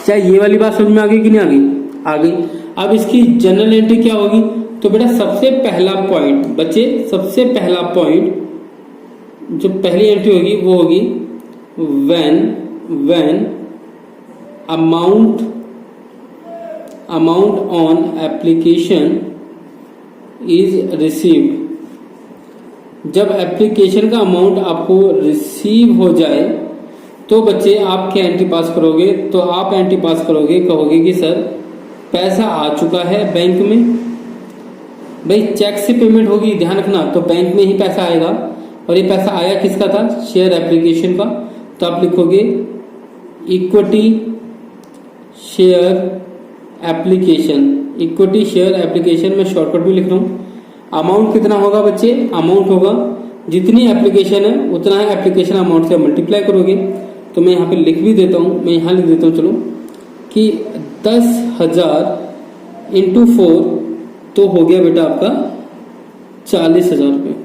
क्या ये वाली बात समझ में आ गई कि नहीं आ गई? आ गई। अब इसकी जनरल एंट्री क्या होगी? तो बेटा सबसे पहला पॉइंट बच्चे, सबसे पहला पॉइंट जो पहली एंट्री होगी वो होगी when amount on application is received. जब एप्लीकेशन का अमाउंट आपको रिसीव हो जाए तो बच्चे आप क्या एंट्री पास करोगे? तो आप एंट्री पास करोगे, कहोगे कि सर पैसा आ चुका है बैंक में। भाई चेक से पेमेंट होगी, ध्यान रखना, तो बैंक में ही पैसा आएगा। और ये पैसा आया किसका था? शेयर एप्लीकेशन का। तो आप लिखोगे equity share application. Equity share application में शॉर्टकट भी लिख रहा हूं। अमाउंट कितना होगा बच्चे? अमाउंट होगा जितनी एप्लीकेशन है उतना है एप्लीकेशन अमाउंट से मल्टीप्लाई करोगे। तो मैं यहाँ पे लिख भी देता हूँ, मैं यहाँ लिख देता हूँ चलो कि 10,000 इंटू 4 तो हो गया बेटा आपका 40,000 रुपये।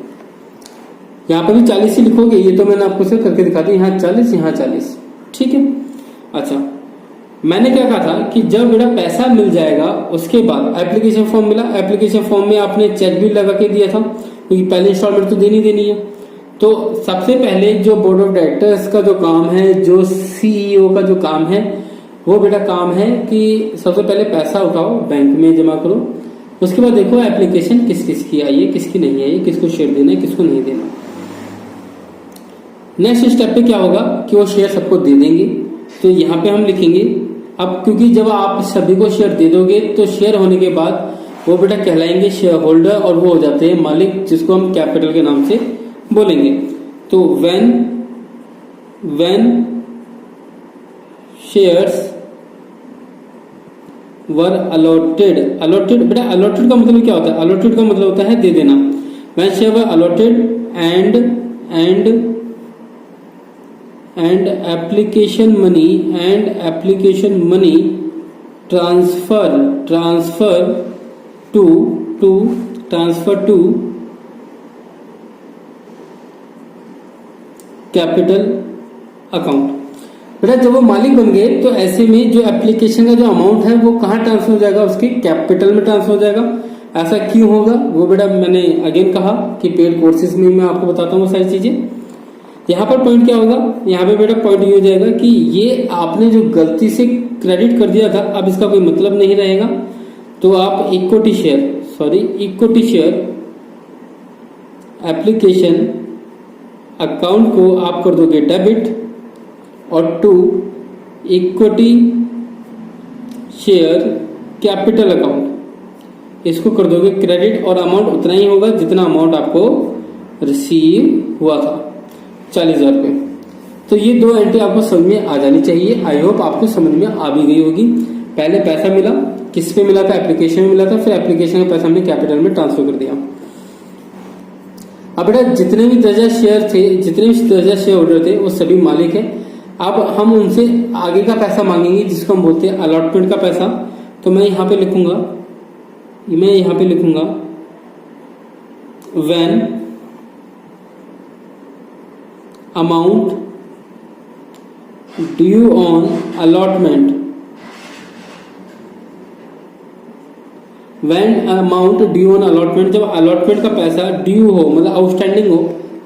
यहाँ पे भी 40 ही लिखोगे, ये तो मैंने आपको सिर्फ करके दिखा दी। यहाँ 40, यहाँ 40, ठीक है। अच्छा, मैंने क्या कहा था कि जब बेटा पैसा मिल जाएगा उसके बाद एप्लीकेशन फॉर्म मिला, एप्लीकेशन फॉर्म में आपने चेक भी लगा के दिया था क्योंकि पहले इंस्टॉलमेंट तो देनी है। तो सबसे पहले जो बोर्ड ऑफ डायरेक्टर्स का जो काम है, जो सीईओ का जो काम है, वो बेटा काम है कि सबसे पहले पैसा उठाओ, बैंक में जमा करो। उसके बाद देखो एप्लीकेशन किस किस की आई है, किसकी नहीं आई है, किसको शेयर देना है, किसको नहीं देना। नेक्स्ट स्टेप पे क्या होगा कि वो शेयर सबको दे देंगे। तो यहाँ पे हम लिखेंगे अब, क्योंकि जब आप सभी को शेयर दे दोगे तो शेयर होने के बाद वो बेटा कहलाएंगे शेयर होल्डर, और वो हो जाते हैं मालिक, जिसको हम कैपिटल के नाम से बोलेंगे। तो व्हेन शेयर्स वर अलॉटेड बेटा अलॉटेड का मतलब क्या होता है? अलॉटेड का मतलब होता है दे देना। When share were allotted and application money transfer to capital account. बेटा जब वो मालिक बन गए तो ऐसे में जो एप्लीकेशन का जो अमाउंट है वो कहाँ ट्रांसफर हो जाएगा? उसके कैपिटल में ट्रांसफर हो जाएगा। ऐसा क्यों होगा वो बेटा मैंने अगेन कहा कि पेड कोर्सेज में मैं आपको बताता हूँ सारी चीजें। यहाँ पर पॉइंट क्या होगा? यहाँ पे बेटा पॉइंट ये हो जाएगा कि ये आपने जो गलती से क्रेडिट कर दिया था, अब इसका कोई मतलब नहीं रहेगा। तो आप इक्विटी शेयर एप्लीकेशन अकाउंट को आप कर दोगे डेबिट, और to equity share capital account इसको कर दोगे क्रेडिट, और अमाउंट उतना ही होगा जितना अमाउंट आपको रिसीव हुआ था, 40,000 रुपये। तो ये दो एंट्री आपको समझ में आ जानी चाहिए। आई होप आपको समझ में आ भी गई होगी। पहले पैसा मिला, किस पे मिला था? एप्लीकेशन में मिला था, फिर एप्लीकेशन का पैसा हमने कैपिटल में ट्रांसफर कर दिया। अब बेटा जितने भी 10,000 शेयर थे, जितने भी 10,000 शेयर होल्डर थे वो सभी मालिक हैं। अब हम उनसे आगे का पैसा मांगेंगे जिसको हम बोलते हैं अलॉटमेंट का पैसा। तो मैं यहाँ पे लिखूंगा when amount due on allotment, जब अलॉटमेंट का पैसा ड्यू हो मतलब आउटस्टैंडिंग हो,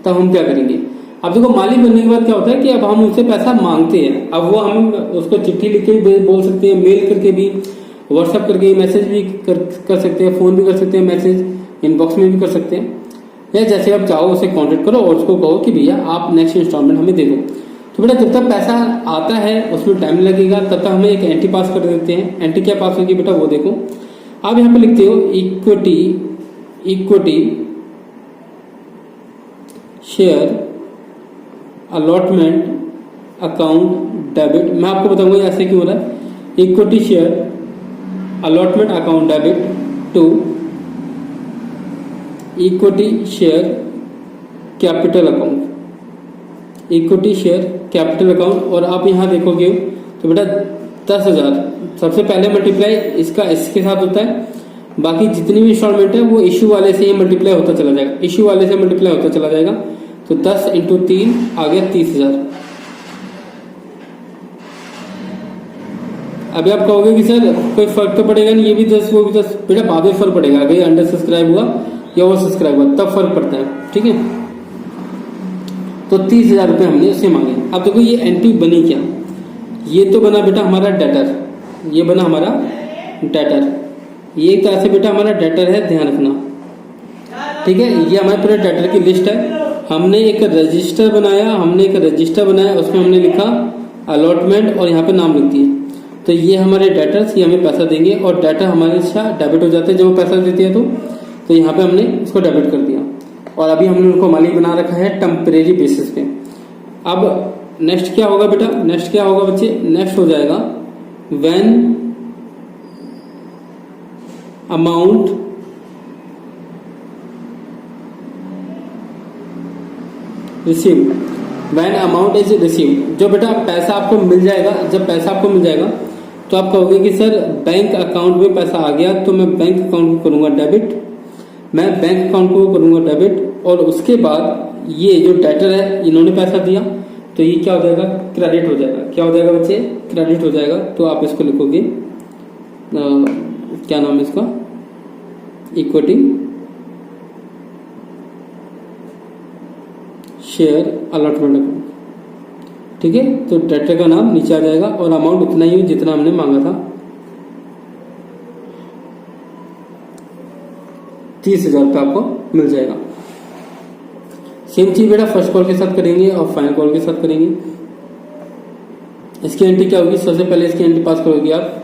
तब हम क्या करेंगे? अब देखो मालिक बनने के बाद क्या होता है कि अब हम उनसे पैसा मांगते हैं। अब वो हम उसको चिट्ठी लिख के भी बोल सकते हैं, मेल करके भी, व्हाट्सएप करके मैसेज भी कर सकते हैं, फोन भी कर सकते हैं, मैसेज इनबॉक्स में भी कर सकते हैं, या जैसे आप चाहो उसे कांटेक्ट करो और उसको कहो कि भैया आप नेक्स्ट इंस्टॉलमेंट हमें दे दो। तो बेटा जब तक पैसा आता है उसमें टाइम लगेगा, तब तक हमें एक एंट्री पास कर देते हैं। एंट्री क्या पास होगी बेटा वो देखो, आप यहाँ पे लिखते हो equity share allotment account debit. मैं आपको बताऊंगा ऐसे क्यों हो रहा है। Equity share allotment account debit to equity share capital account, equity share capital account. और आप यहां देखोगे तो बेटा 10,000 सबसे पहले मल्टीप्लाई इसके साथ होता है, बाकी जितनी भी इंस्टॉलमेंट है वो इश्यू वाले से ही मल्टीप्लाई होता चला जाएगा, इश्यू वाले से मल्टीप्लाई होता चला जाएगा। तो 10 इंटू 3 आ गया 30,000। अभी आप कहोगे कि सर कोई फर्क तो पड़ेगा नहीं, ये भी 10 वो भी 10। बेटा बाद में फर्क पड़ेगा, अगर अंडर सब्सक्राइब हुआ या ओवर सब्सक्राइब हुआ तब फर्क पड़ता है, ठीक है। तो 30,000 रुपये हमने उससे मांगे। अब देखो ये एंट्री बनी क्या, ये तो बना बेटा हमारा डेटर, ये बना हमारा डेटर, ये एक तरह से बेटा हमारा डेटर है, ध्यान रखना, ठीक है। ये हमारे पूरे डेटर की लिस्ट है। हमने एक रजिस्टर बनाया, उसमें हमने लिखा अलॉटमेंट और यहाँ पे नाम लिख दिए। तो ये हमारे डेटर्स, ये हमें पैसा देंगे और डेटर हमारे साथ डेबिट हो जाते हैं जब वो पैसा देते हैं। तो यहाँ पे हमने इसको डेबिट कर दिया और अभी हमने उनको मालिक बना रखा है टेम्परेरी बेसिस पे। अब नेक्स्ट क्या होगा बेटा, नेक्स्ट क्या होगा बच्चे, नेक्स्ट हो जाएगा when amount receive, when amount is receive. जो बेटा पैसा आपको मिल जाएगा, जब पैसा आपको मिल जाएगा तो आप कहोगे कि सर बैंक अकाउंट में पैसा आ गया, तो मैं बैंक अकाउंट को करूंगा डेबिट, मैं बैंक अकाउंट को करूंगा डेबिट। और उसके बाद ये जो डेटर है इन्होंने पैसा दिया, तो ये क्या हो जाएगा, क्रेडिट हो जाएगा। क्या हो जाएगा बच्चे, क्रेडिट हो जाएगा। तो आप इसको लिखोगे क्या नाम है इसका, इक्विटी शेयर अलॉटमेंट अकाउंट, ठीक है। तो डेटर का नाम नीचे आ जाएगा और अमाउंट उतना ही जितना हमने मांगा था, 30,000 रुपये आपको मिल जाएगा। सेम चीज बेटा फर्स्ट कॉल के साथ करेंगे और फाइनल कॉल के साथ करेंगे। इसकी एंट्री क्या होगी, सबसे पहले इसकी एंट्री पास करोगे आप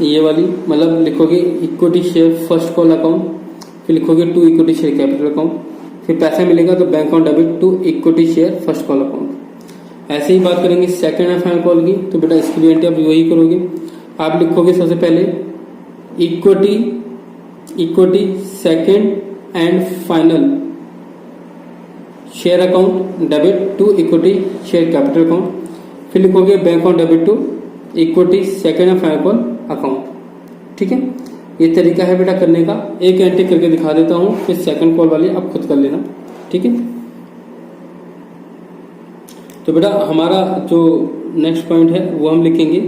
ये वाली, मतलब लिखोगे equity share first call account, फिर लिखोगे to equity share capital account, फिर पैसा मिलेगा तो bank account debit to equity share first call account. ऐसे ही बात करेंगे सेकंड एंड फाइनल कॉल की। तो बेटा इसकी भी एंट्री आप वही करोगे, आप लिखोगे सबसे पहले equity second and final share account debit to equity share capital account, फिर लिखोगे bank account debit to equity second and final call account, ठीक है। ये तरीका है बेटा करने का। एक एंट्री करके दिखा देता हूं, फिर सेकंड कॉल वाली आप खुद कर लेना, ठीक है। तो बेटा हमारा जो नेक्स्ट पॉइंट है वो हम लिखेंगे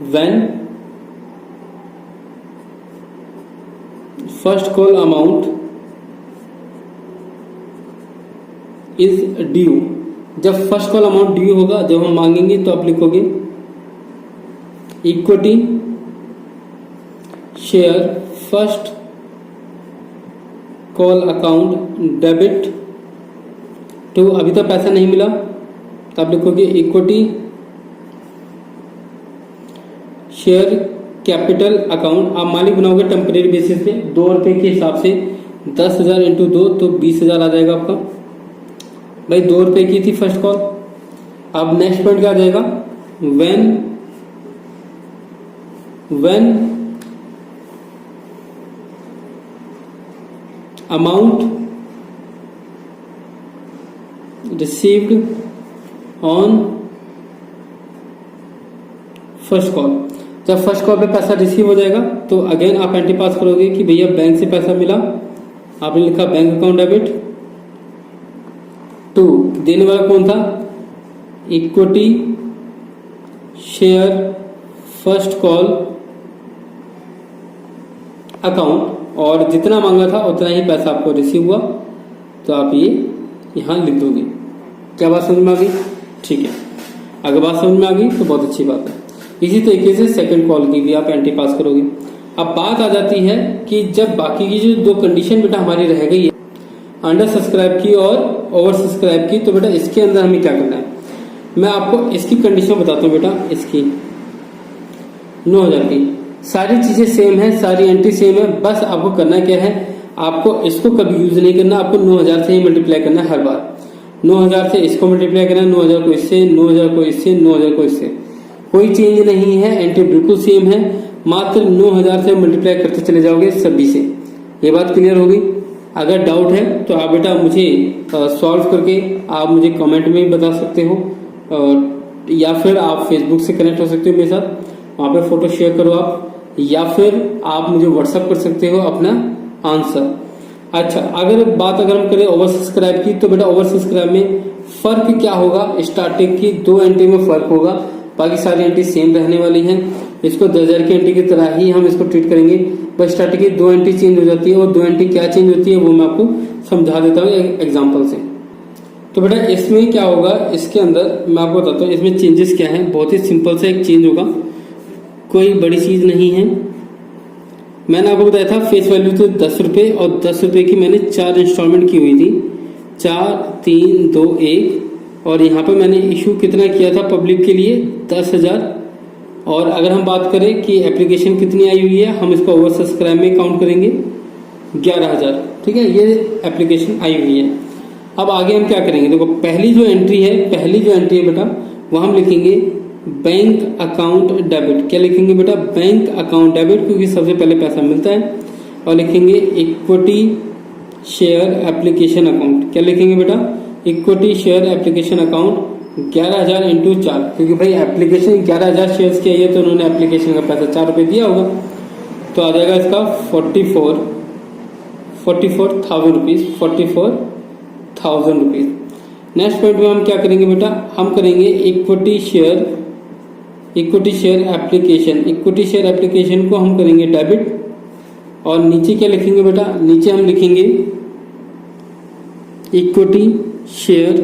when first call amount is due. जब फर्स्ट कॉल अमाउंट ड्यू होगा, जब हम मांगेंगे, तो आप लिखोगे equity share first call account debit to, अभी तक पैसा नहीं मिला तो आप लिखोगे इक्विटी शेयर कैपिटल अकाउंट। आप मालिक बनाओगे टेम्परेरी बेसिस पे, 2 रुपए के हिसाब से 10,000 इंटू 2 तो 20,000 आ जाएगा आपका। भाई 2 रुपए की थी फर्स्ट कॉल। अब नेक्स्ट पॉइंट क्या आ जाएगा, when amount received on first call. जब फर्स्ट कॉल पे पैसा रिसीव हो जाएगा तो अगेन आप एंट्री पास करोगे कि भैया बैंक से पैसा मिला, आपने लिखा बैंक अकाउंट डेबिट टू, देने वाला कौन था, equity share first call account, और जितना मांगा था उतना ही पैसा आपको रिसीव हुआ। तो आप ये यहाँ लिख दोगे। क्या बात समझ में आ गई? ठीक है, अगर बात समझ में आ गई तो बहुत अच्छी बात है। इसी तरीके से सेकंड कॉल की भी आप एंट्री पास करोगे। अब बात आ जाती है कि जब बाकी की जो दो कंडीशन बेटा हमारी रह गई है, अंडर सब्सक्राइब की और ओवर सब्सक्राइब की, तो बेटा इसके अंदर हमें क्या करना है, मैं आपको इसकी कंडीशन बताता हूँ बेटा। इसकी 9000 की सारी चीजें सेम है, सारी एंट्री सेम है, बस आपको करना क्या है, आपको इसको कभी यूज नहीं करना, आपको 9000 से ही मल्टीप्लाई करना है हर बार। 9000 से इसको मल्टीप्लाई करना है, 9000 को इससे, 9000 को इससे, 9000 को इससे, कोई चेंज नहीं है, एंट्री बिल्कुल सेम है, मात्र 9000 से मल्टीप्लाई करते चले जाओगे सभी से। ये बात क्लियर होगी? अगर डाउट है तो आप बेटा मुझे सॉल्व करके आप मुझे कमेंट में बता सकते हो, या फिर आप फेसबुक से कनेक्ट हो सकते हो मेरे साथ, वहां पे फोटो शेयर करो आप, या फिर आप मुझे व्हाट्सएप कर सकते हो अपना आंसर। अच्छा, अगर हम करें ओवर सब्सक्राइब की, तो बेटा ओवर सब्सक्राइब में फर्क क्या होगा, स्टार्टिंग की 2 एंट्री में फर्क होगा, बाकी सारी एंट्री सेम रहने वाली हैं। इसको 10,000 की एंट्री की तरह ही हम इसको ट्रीट करेंगे, बस स्टार्टिंग की 2 एंट्री चेंज हो जाती है, और 2 एंट्री क्या चेंज होती है वो मैं आपको समझा देता हूँ एग्जाम्पल से। तो बेटा इसमें क्या होगा, इसके अंदर मैं आपको बताता हूँ इसमें चेंजेस क्या है। बहुत ही सिंपल सा एक चेंज होगा, कोई बड़ी चीज नहीं है। मैंने आपको बताया था फेस वैल्यू तो 10 रुपये, और 10 रुपये की मैंने 4 इंस्टॉलमेंट की हुई थी, 4, 3, 2, 1, और यहाँ पे मैंने इशू कितना किया था पब्लिक के लिए, 10,000। और अगर हम बात करें कि एप्लीकेशन कितनी आई हुई है, हम इसको ओवर सब्सक्राइब में काउंट करेंगे 11,000। ठीक है, ये एप्लीकेशन आई हुई है। अब आगे हम क्या करेंगे, देखो पहली जो एंट्री है बेटा, वो हम लिखेंगे बैंक अकाउंट डेबिट। क्या लिखेंगे बेटा? बैंक अकाउंट डेबिट, क्योंकि सबसे पहले पैसा मिलता है। और लिखेंगे इक्विटी शेयर एप्लीकेशन अकाउंट। क्या लिखेंगे बेटा? Equity share application account 11,000 into 4, क्योंकि भाई एप्लीकेशन 11,000 शेयर्स की है, तो उन्होंने एप्लीकेशन का पैसा 4 रुपये दिया होगा, तो आ जाएगा इसका 44,000 रुपीज, 44,000 रुपीज। नेक्स्ट पॉइंट में हम क्या करेंगे बेटा, हम करेंगे इक्विटी शेयर एप्लीकेशन को हम करेंगे डेबिट। और नीचे क्या लिखेंगे बेटा? नीचे हम लिखेंगे इक्विटी शेयर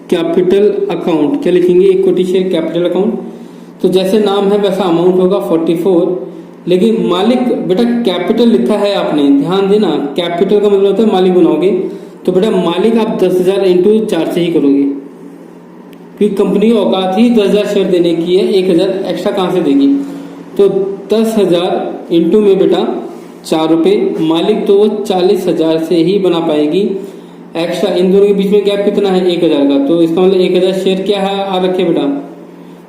कैपिटल अकाउंट। क्या लिखेंगे? Equity share capital account. तो जैसे नाम है वैसा अमाउंट होगा 44, लेकिन मालिक बेटा कैपिटल लिखा है आपने, ध्यान देना, कैपिटल का मतलब होता है मालिक बनाओगे, तो बेटा मालिक आप 10,000 इंटू 4 से ही करोगे, क्योंकि कंपनी की औकात ही 10,000 शेयर देने की है, 1,000 एक्स्ट्रा कहां से देगी। तो 10,000 इंटू में बेटा 4 रुपये, मालिक तो वो 40,000 से ही बना पाएगी। एक्स्ट्रा इन दोनों के बीच में गैप कितना है? 1,000 का, तो इसका मतलब 1,000 शेयर क्या है आ रखे बेटा,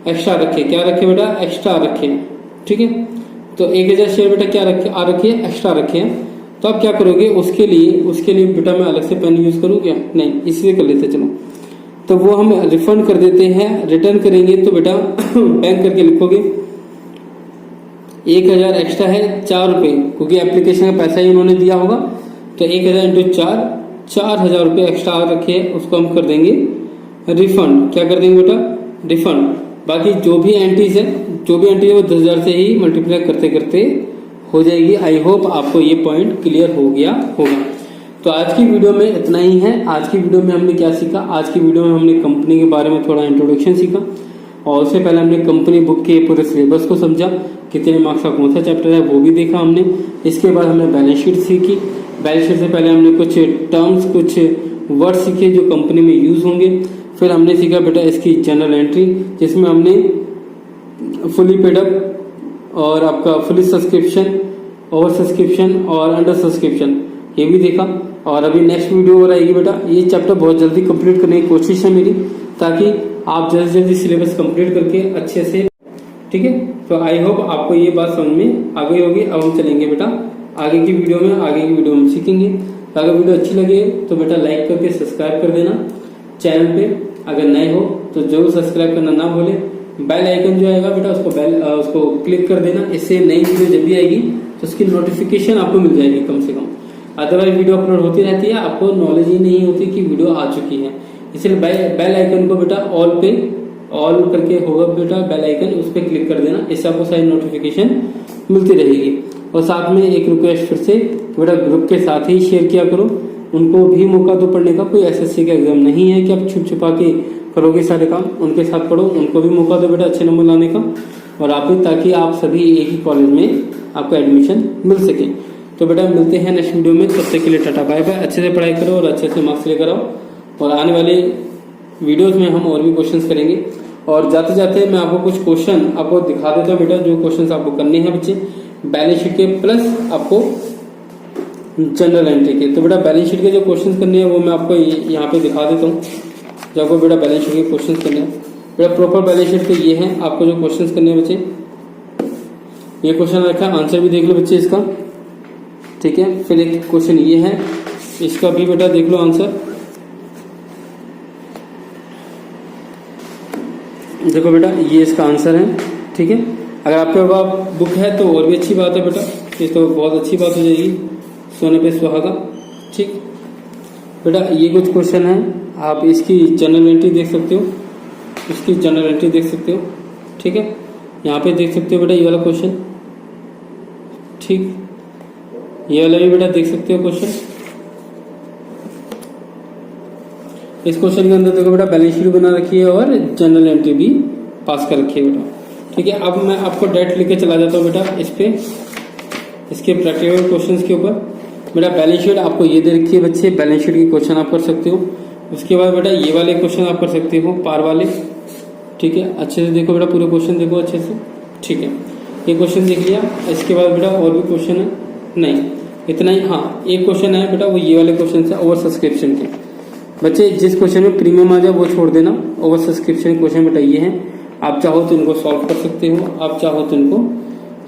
एक्स्ट्रा रखे। क्या रखे बेटा? एक्स्ट्रा रखे। ठीक है, तो 1,000 शेयर बेटा क्या रखे आ रखे, एक्स्ट्रा रखे। तो आप क्या करोगे उसके लिए बेटा मैं अलग से पेन यूज करूँ क्या? नहीं, इसलिए कर लेते चलो। तो वो हम रिफंड कर देते हैं, रिटर्न करेंगे तो बेटा बैंक करके लिखोगे 1,000 एक्स्ट्रा है 4 रुपये, क्योंकि एप्लीकेशन का पैसा ही उन्होंने दिया होगा, तो 1,000 इंटू 4,000 रुपये एक्स्ट्रा रखे हैं, उसको हम कर देंगे रिफंड। क्या कर देंगे बेटा? रिफंड। बाकी जो भी एंट्रीज है वो 10,000 से ही मल्टीप्लाई करते करते हो जाएगी। आई होप आपको ये पॉइंट क्लियर हो गया होगा। तो आज की वीडियो में इतना ही है। आज की वीडियो में हमने क्या सीखा? आज की वीडियो में हमने कंपनी के बारे में थोड़ा इंट्रोडक्शन सीखा, और उससे पहले हमने कंपनी बुक के पूरे सिलेबस को समझा, कितने मार्क्स का कौन सा चैप्टर है वो भी देखा हमने। इसके बाद हमने बैलेंस शीट सीखी। बैलेंस शीट से पहले हमने कुछ टर्म्स, कुछ वर्ड सीखे जो कंपनी में यूज होंगे। फिर हमने सीखा बेटा इसकी जनरल एंट्री, जिसमें हमने फुली पेड अप और आपका फुली सब्सक्रिप्शन, ओवर सब्सक्रिप्शन और अंडर सब्सक्रिप्शन ये भी देखा। और अभी नेक्स्ट वीडियो और आएगी बेटा, ये चैप्टर बहुत जल्दी कंप्लीट करने की कोशिश है मेरी, ताकि आप जल्दी सिलेबस कंप्लीट करके अच्छे से, ठीक है। तो आई होप आपको ये बात समझ में आ गई होगी। अब हम चलेंगे बेटा आगे की वीडियो में सीखेंगे। तो अगर वीडियो अच्छी लगे तो बेटा लाइक करके सब्सक्राइब कर देना चैनल पे। अगर नए हो तो जरूर सब्सक्राइब करना ना भूले। बेल आइकन जो आएगा बेटा उसको क्लिक कर देना, इससे नई वीडियो जब भी आएगी तो उसकी नोटिफिकेशन आपको मिल जाएगी कम से कम। अदरवाइज वीडियो अपलोड होती रहती है, आपको नॉलेज ही नहीं होती कि वीडियो आ चुकी है। इसलिए बेल आइकन को बेटा ऑल करके होगा बेटा बेल आइकन, उस पर क्लिक कर देना, इससे आपको सारी नोटिफिकेशन मिलती रहेगी। और साथ में एक रिक्वेस्ट फिर से, बेटा ग्रुप के साथ ही शेयर किया करो, उनको भी मौका दो पढ़ने का। कोई एसएससी का एग्जाम नहीं है कि आप छुप छुपा के करोगे सारे काम, उनके साथ पढ़ो, उनको भी मौका दो बेटा अच्छे नंबर लाने का, और आप भी, ताकि आप सभी एक ही कॉलेज में आपको एडमिशन मिल सके। तो बेटा मिलते हैं नेक्स्ट वीडियो में, तब तक के लिए टाटा बाय बाय। अच्छे से पढ़ाई करो और अच्छे से मार्क्स लेकर आओ, और आने वाले वीडियोस में हम और भी क्वेश्चंस करेंगे। और जाते जाते मैं आपको कुछ क्वेश्चन आपको दिखा देता हूँ बेटा, जो क्वेश्चंस आपको करने हैं बच्चे बैलेंस शीट के प्लस आपको जनरल एंट्री के। तो बेटा बैलेंस शीट के जो क्वेश्चंस करने हैं वो मैं आपको यहाँ पे दिखा देता हूँ, जो आपको बेटा बैलेंस शीट के क्वेश्चंस करने हैं। बेटा प्रॉपर बैलेंस शीट के ये हैं, आपको जो क्वेश्चंस करने हैं बच्चे, ये क्वेश्चन रखा है, आंसर भी देख लो बच्चे इसका, ठीक है। फिर एक क्वेश्चन ये है, इसका भी बेटा देख लो आंसर। देखो बेटा ये इसका आंसर है, ठीक है। अगर आपके पास बुक है तो और भी अच्छी बात है बेटा, ये तो बहुत अच्छी बात हो जाएगी, सोने पे सुहागा, ठीक। बेटा ये कुछ क्वेश्चन है, आप इसकी जनरल एंट्री देख सकते हो, इसकी जनरल एंट्री देख सकते हो, ठीक है। यहाँ पे देख सकते हो बेटा ये वाला क्वेश्चन, ठीक। ये वाला भी बेटा देख सकते हो क्वेश्चन। इस क्वेश्चन के अंदर देखो बेटा बैलेंस शीट बना रखी है और जनरल एंट्री भी पास कर रखी है बेटा, ठीक है। अब मैं आपको डायरेक्ट लेके चला जाता हूँ बेटा इस पे, इसके प्रैक्टिकल क्वेश्चंस के ऊपर। बेटा बैलेंस शीट आपको ये दे रखी है बच्चे, बैलेंस शीट के क्वेश्चन आप कर सकते हो। उसके बाद बेटा ये वाले क्वेश्चन आप कर सकते हो, पार वाले, ठीक है। अच्छे से देखो बेटा, पूरे क्वेश्चन देखो अच्छे से, ठीक है। ये क्वेश्चन देख लिया। इसके बाद बेटा और भी क्वेश्चन है, नहीं इतना ही। हाँ एक क्वेश्चन है बेटा, वो ये वाले क्वेश्चन है ओवर सब्सक्रिप्शन के। बच्चे जिस क्वेश्चन में प्रीमियम आ जाए वो छोड़ देना, ओवर सब्सक्रिप्शन क्वेश्चन बेटा ये है। आप चाहो तो इनको सॉल्व कर सकते हो, आप चाहो तो इनको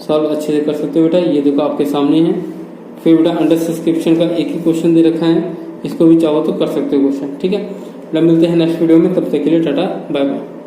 सॉल्व अच्छे से कर सकते हो बेटा। ये देखो आपके सामने है। फिर बेटा अंडर सब्सक्रिप्शन का एक ही क्वेश्चन दे रखा है, इसको भी चाहो तो कर सकते हो क्वेश्चन, ठीक है। मिलते हैं नेक्स्ट वीडियो में, तब तक के लिए टाटा बाय बाय।